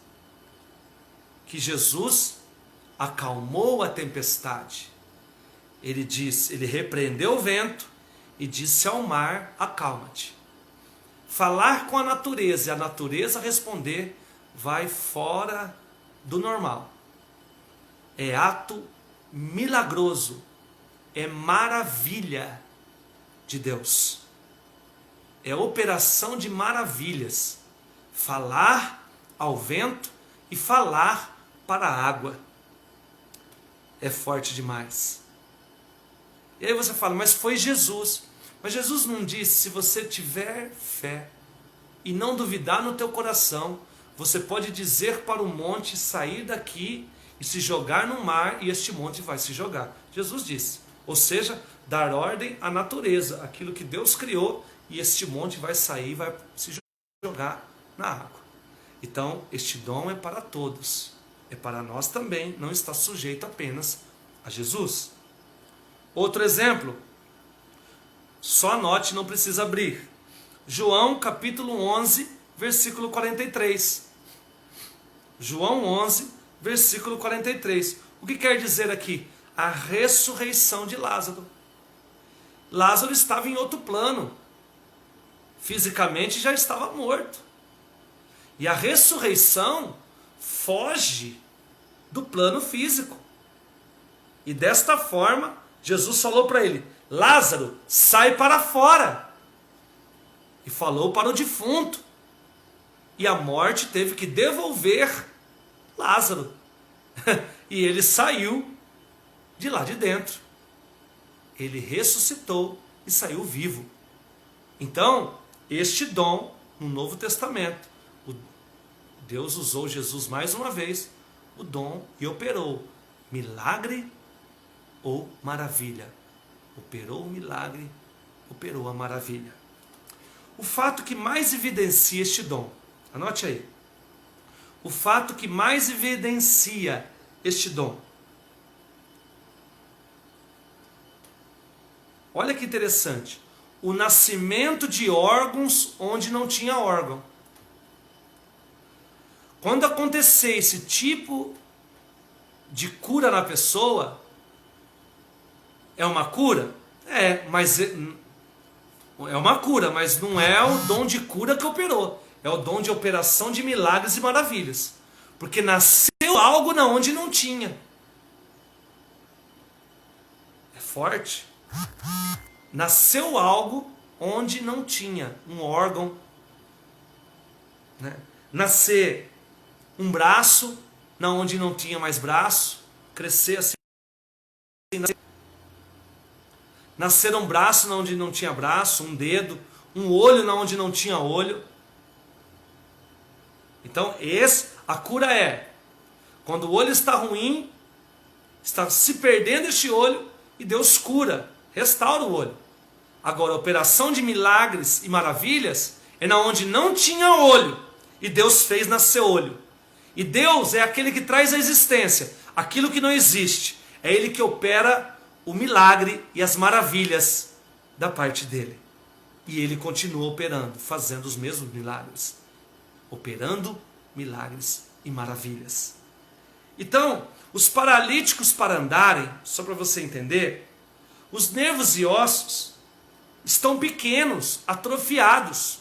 Que Jesus acalmou a tempestade. Ele repreendeu o vento e disse ao mar, acalma-te. Falar com a natureza e a natureza responder vai fora do normal. É ato milagroso, é maravilha de Deus. É operação de maravilhas. Falar ao vento e falar para a água. É forte demais. E aí você fala, mas foi Jesus. Mas Jesus não disse, se você tiver fé e não duvidar no teu coração, você pode dizer para o monte sair daqui e se jogar no mar, e este monte vai se jogar. Jesus disse. Ou seja, dar ordem à natureza, aquilo que Deus criou, e este monte vai sair e vai se jogar na água. Então, este dom é para todos. É para nós também, não está sujeito apenas a Jesus. Outro exemplo, só anote, não precisa abrir. João capítulo 11, versículo 43. João 11, versículo 43. O que quer dizer aqui? A ressurreição de Lázaro. Lázaro estava em outro plano. Fisicamente já estava morto. E a ressurreição foge do plano físico. E desta forma, Jesus falou para ele, Lázaro, sai para fora. E falou para o defunto. E a morte teve que devolver Lázaro. E ele saiu de lá de dentro. Ele ressuscitou e saiu vivo. Então, este dom, no Novo Testamento, Deus usou Jesus mais uma vez, o dom, e operou milagre ou maravilha. Operou o milagre, operou a maravilha. O fato que mais evidencia este dom, anote aí, o fato que mais evidencia este dom. Olha que interessante. O nascimento de órgãos onde não tinha órgão. Quando acontecer esse tipo de cura na pessoa, é uma cura? Mas é uma cura, mas não é o dom de cura que operou. É o dom de operação de milagres e maravilhas. Porque nasceu algo na onde não tinha. É forte. Nasceu algo onde não tinha um órgão, né? Nascer um braço na onde não tinha mais braço, crescer assim, nascer um braço na onde não tinha braço, um dedo, um olho na onde não tinha olho. Então a cura é quando o olho está ruim, está se perdendo este olho, e Deus cura, restaura o olho. Agora, a operação de milagres e maravilhas é na onde não tinha olho, e Deus fez nascer olho. E Deus é aquele que traz a existência aquilo que não existe. É Ele que opera o milagre e as maravilhas da parte dele. E Ele continua operando, fazendo os mesmos milagres. Operando milagres e maravilhas. Então, os paralíticos, para andarem, só para você entender, os nervos e ossos estão pequenos, atrofiados.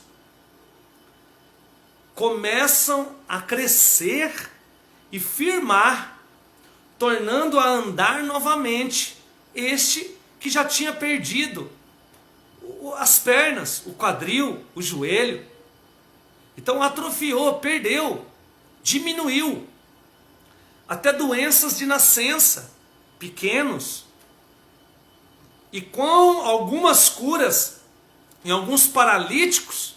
Começam a crescer e firmar, tornando a andar novamente este que já tinha perdido as pernas, o quadril, o joelho. Então atrofiou, perdeu, diminuiu. Até doenças de nascença, pequenos. E com algumas curas em alguns paralíticos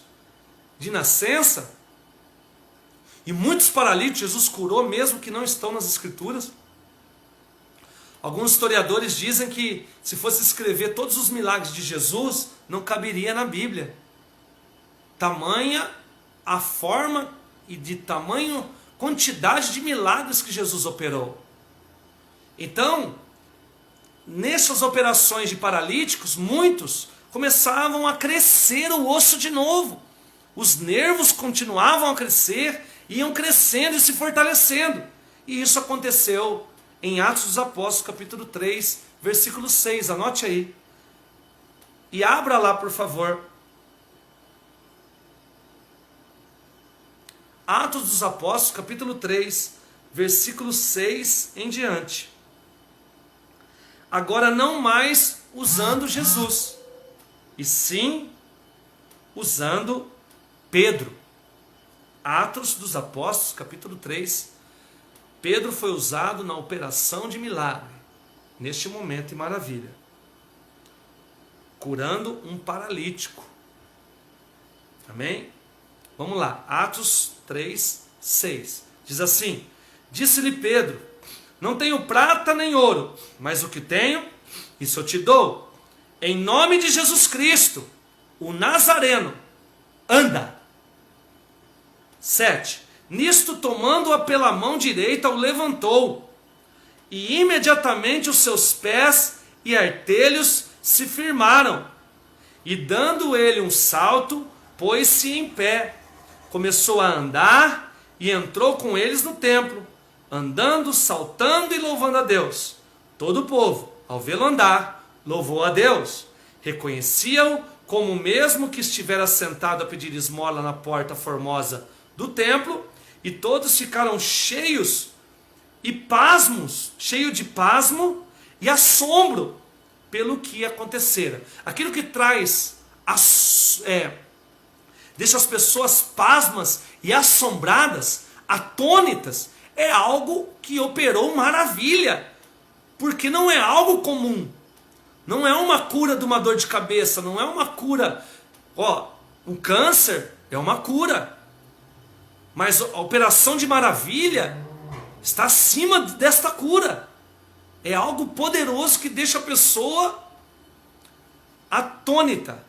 de nascença, e muitos paralíticos Jesus curou mesmo que não estão nas escrituras. Alguns historiadores dizem que se fosse escrever todos os milagres de Jesus, não caberia na Bíblia. Tamanha a forma e de tamanho quantidade de milagres que Jesus operou. Então, nessas operações de paralíticos, muitos começavam a crescer o osso de novo. Os nervos continuavam a crescer, iam crescendo e se fortalecendo. E isso aconteceu em Atos dos Apóstolos, capítulo 3, versículo 6. Anote aí. E abra lá, por favor. Atos dos Apóstolos, capítulo 3, versículo 6 em diante. Agora não mais usando Jesus, e sim usando Pedro. Atos dos Apóstolos, capítulo 3. Pedro foi usado na operação de milagre, neste momento em maravilha, curando um paralítico. Amém? Vamos lá, Atos 3, 6. Diz assim: disse-lhe Pedro: não tenho prata nem ouro, mas o que tenho, isso eu te dou. Em nome de Jesus Cristo, o Nazareno, anda. 7. Nisto, tomando-a pela mão direita, o levantou, e imediatamente os seus pés e artelhos se firmaram, e dando ele um salto, pôs-se em pé, começou a andar, e entrou com eles no templo, andando, saltando e louvando a Deus. Todo o povo, ao vê-lo andar, louvou a Deus, reconhecia-o como o mesmo que estivera sentado a pedir esmola na porta formosa do templo, e todos ficaram cheios e pasmos, cheio de pasmo e assombro pelo que acontecera. Aquilo que traz, deixa as pessoas pasmas e assombradas, atônitas, é algo que operou maravilha, porque não é algo comum, não é uma cura de uma dor de cabeça, não é uma cura, um câncer é uma cura, mas a operação de maravilha está acima desta cura. É algo poderoso que deixa a pessoa atônita,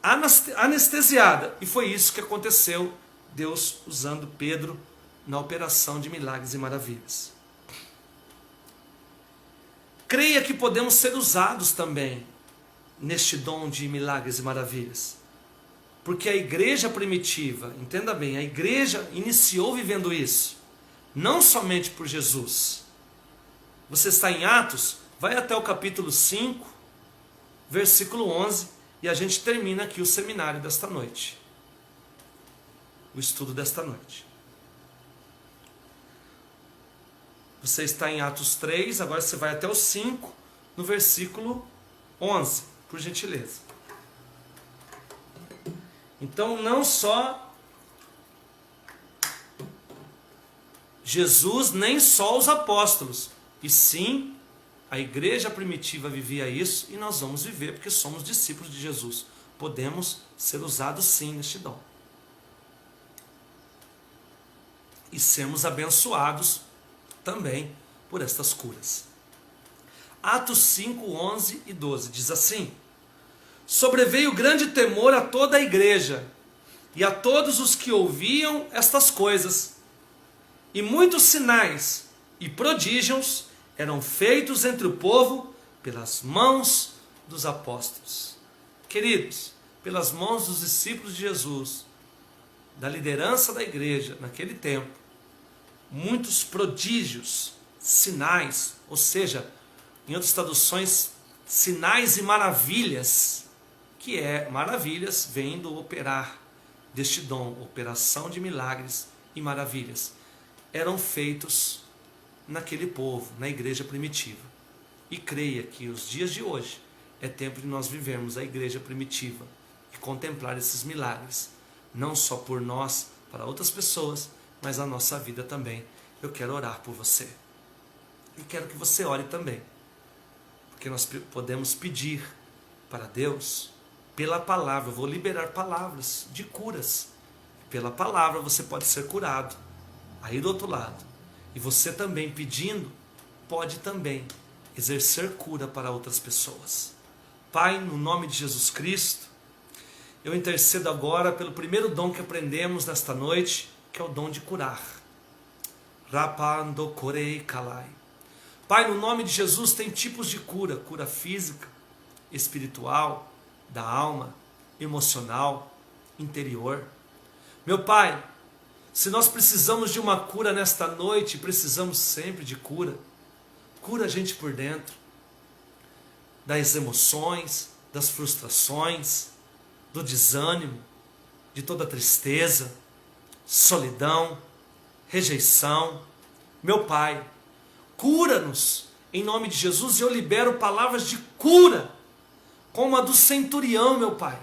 anestesiada. E foi isso que aconteceu, Deus usando Pedro na operação de milagres e maravilhas. Creia que podemos ser usados também neste dom de milagres e maravilhas. Porque a igreja primitiva, entenda bem, a igreja iniciou vivendo isso. Não somente por Jesus. Você está em Atos, vai até o capítulo 5, versículo 11, e a gente termina aqui o seminário desta noite. O estudo desta noite. Você está em Atos 3, agora você vai até o 5, no versículo 11, por gentileza. Então, não só Jesus, nem só os apóstolos, e sim a igreja primitiva vivia isso, e nós vamos viver porque somos discípulos de Jesus. Podemos ser usados sim neste dom. E sermos abençoados também por estas curas. Atos 5, 11 e 12 diz assim: sobreveio grande temor a toda a igreja e a todos os que ouviam estas coisas, e muitos sinais e prodígios eram feitos entre o povo pelas mãos dos apóstolos. Queridos, pelas mãos dos discípulos de Jesus, da liderança da igreja naquele tempo, muitos prodígios, sinais, ou seja, em outras traduções, sinais e maravilhas, que é maravilhas, vem do operar deste dom, operação de milagres e maravilhas. eram feitos naquele povo, na igreja primitiva. E creia que os dias de hoje é tempo de nós vivermos a igreja primitiva e contemplar esses milagres, não só por nós, para outras pessoas, mas a nossa vida também. Eu quero orar por você. E quero que você ore também, porque nós podemos pedir para Deus, pela palavra. Eu vou liberar palavras de curas. Pela palavra você pode ser curado. Aí do outro lado. E você também pedindo, pode também exercer cura para outras pessoas. Pai, no nome de Jesus Cristo, eu intercedo agora pelo primeiro dom que aprendemos nesta noite, que é o dom de curar. Rapando corei kalai. Pai, no nome de Jesus tem tipos de cura: cura física, espiritual, da alma, emocional, interior. Meu Pai, se nós precisamos de uma cura nesta noite, precisamos sempre de cura. Cura a gente por dentro, das emoções, das frustrações, do desânimo, de toda tristeza, solidão, rejeição. Meu Pai, cura-nos em nome de Jesus, e eu libero palavras de cura, como a do centurião, meu Pai,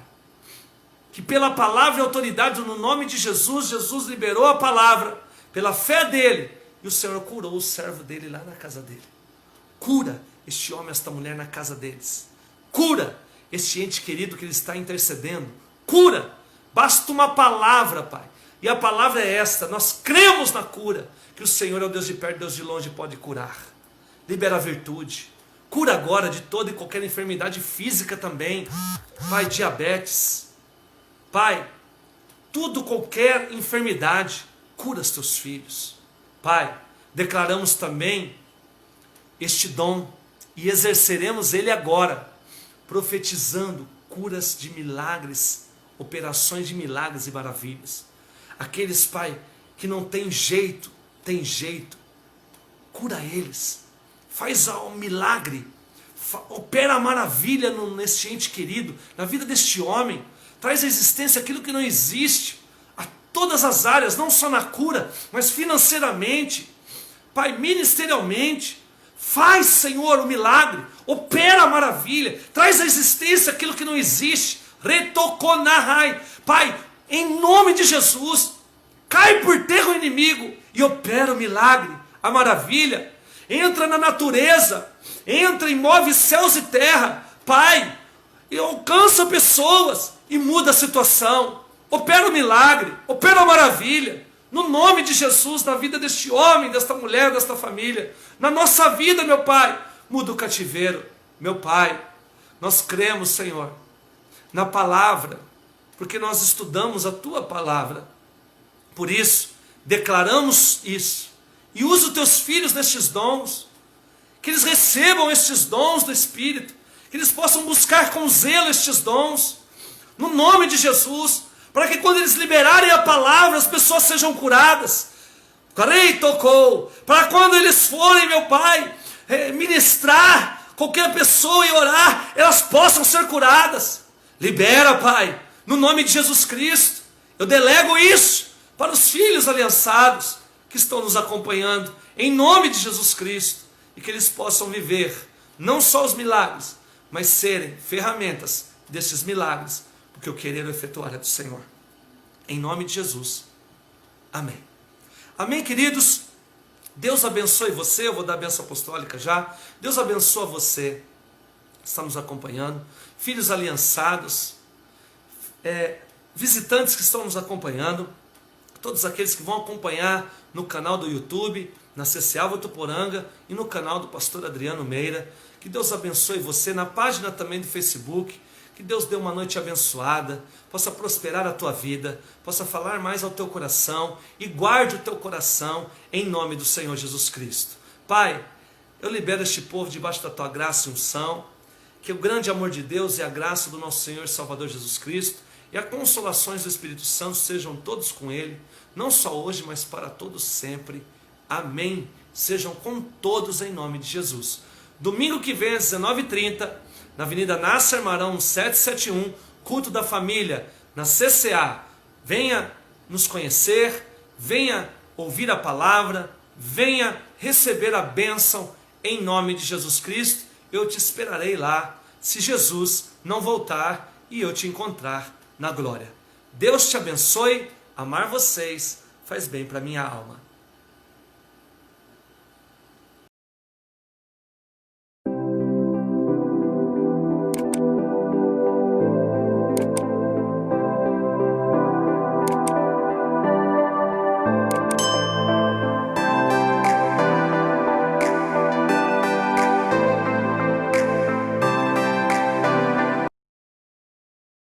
que pela palavra e autoridade no nome de Jesus, Jesus liberou a palavra, pela fé dele, e o Senhor curou o servo dele lá na casa dele. Cura este homem, esta mulher na casa deles. Cura este ente querido que ele está intercedendo. Cura, basta uma palavra, Pai, e a palavra é esta: nós cremos na cura, que o Senhor é o Deus de perto, Deus de longe, pode curar. Libera a virtude. Cura agora de toda e qualquer enfermidade física também. Pai, diabetes. Pai, tudo, qualquer enfermidade, cura os teus filhos. Pai, declaramos também este dom e exerceremos ele agora, profetizando curas de milagres, operações de milagres e maravilhas. Aqueles, Pai, que não tem jeito, cura eles. Faz um milagre, opera a maravilha nesse ente querido, na vida deste homem. Traz à existência aquilo que não existe, a todas as áreas, não só na cura, mas financeiramente, Pai, ministerialmente. Faz, Senhor, o milagre, opera a maravilha, traz à existência aquilo que não existe. Retokonahai. Pai, em nome de Jesus, cai por terra o inimigo e opera o milagre, a maravilha. Entra na natureza, entra e move céus e terra, Pai, e alcança pessoas e muda a situação. Opera o milagre, opera a maravilha, no nome de Jesus, na vida deste homem, desta mulher, desta família, na nossa vida, meu Pai. Muda o cativeiro, meu Pai. Nós cremos, Senhor, na palavra, porque nós estudamos a Tua palavra. Por isso, declaramos isso. E usa os Teus filhos nestes dons, que eles recebam estes dons do Espírito, que eles possam buscar com zelo estes dons, no nome de Jesus, para que quando eles liberarem a palavra, as pessoas sejam curadas. Para quando eles forem, meu Pai, ministrar qualquer pessoa e orar, elas possam ser curadas. Libera, Pai, no nome de Jesus Cristo. Eu delego isso para os filhos aliançados que estão nos acompanhando, em nome de Jesus Cristo, e que eles possam viver não só os milagres, mas serem ferramentas desses milagres, porque o querer efetuar é do Senhor. Em nome de Jesus. Amém. Amém, queridos? Deus abençoe você. Eu vou dar a bênção apostólica já. Deus abençoe você que está nos acompanhando, filhos aliançados, visitantes que estão nos acompanhando, todos aqueles que vão acompanhar no canal do YouTube, na CCA Votuporanga e no canal do pastor Adriano Meira. Que Deus abençoe você, na página também do Facebook. Que Deus dê uma noite abençoada, possa prosperar a tua vida, possa falar mais ao teu coração e guarde o teu coração em nome do Senhor Jesus Cristo. Pai, eu libero este povo debaixo da tua graça e unção, que o grande amor de Deus e a graça do nosso Senhor e Salvador Jesus Cristo e as consolações do Espírito Santo sejam todos com ele, não só hoje, mas para todos sempre. Amém. Sejam com todos em nome de Jesus. Domingo que vem às 19h30, na Avenida Nasser Marão 771, culto da família, na CCA. Venha nos conhecer, venha ouvir a palavra, venha receber a bênção em nome de Jesus Cristo. Eu te esperarei lá, se Jesus não voltar e eu te encontrar na glória. Deus te abençoe, amar vocês faz bem para minha alma.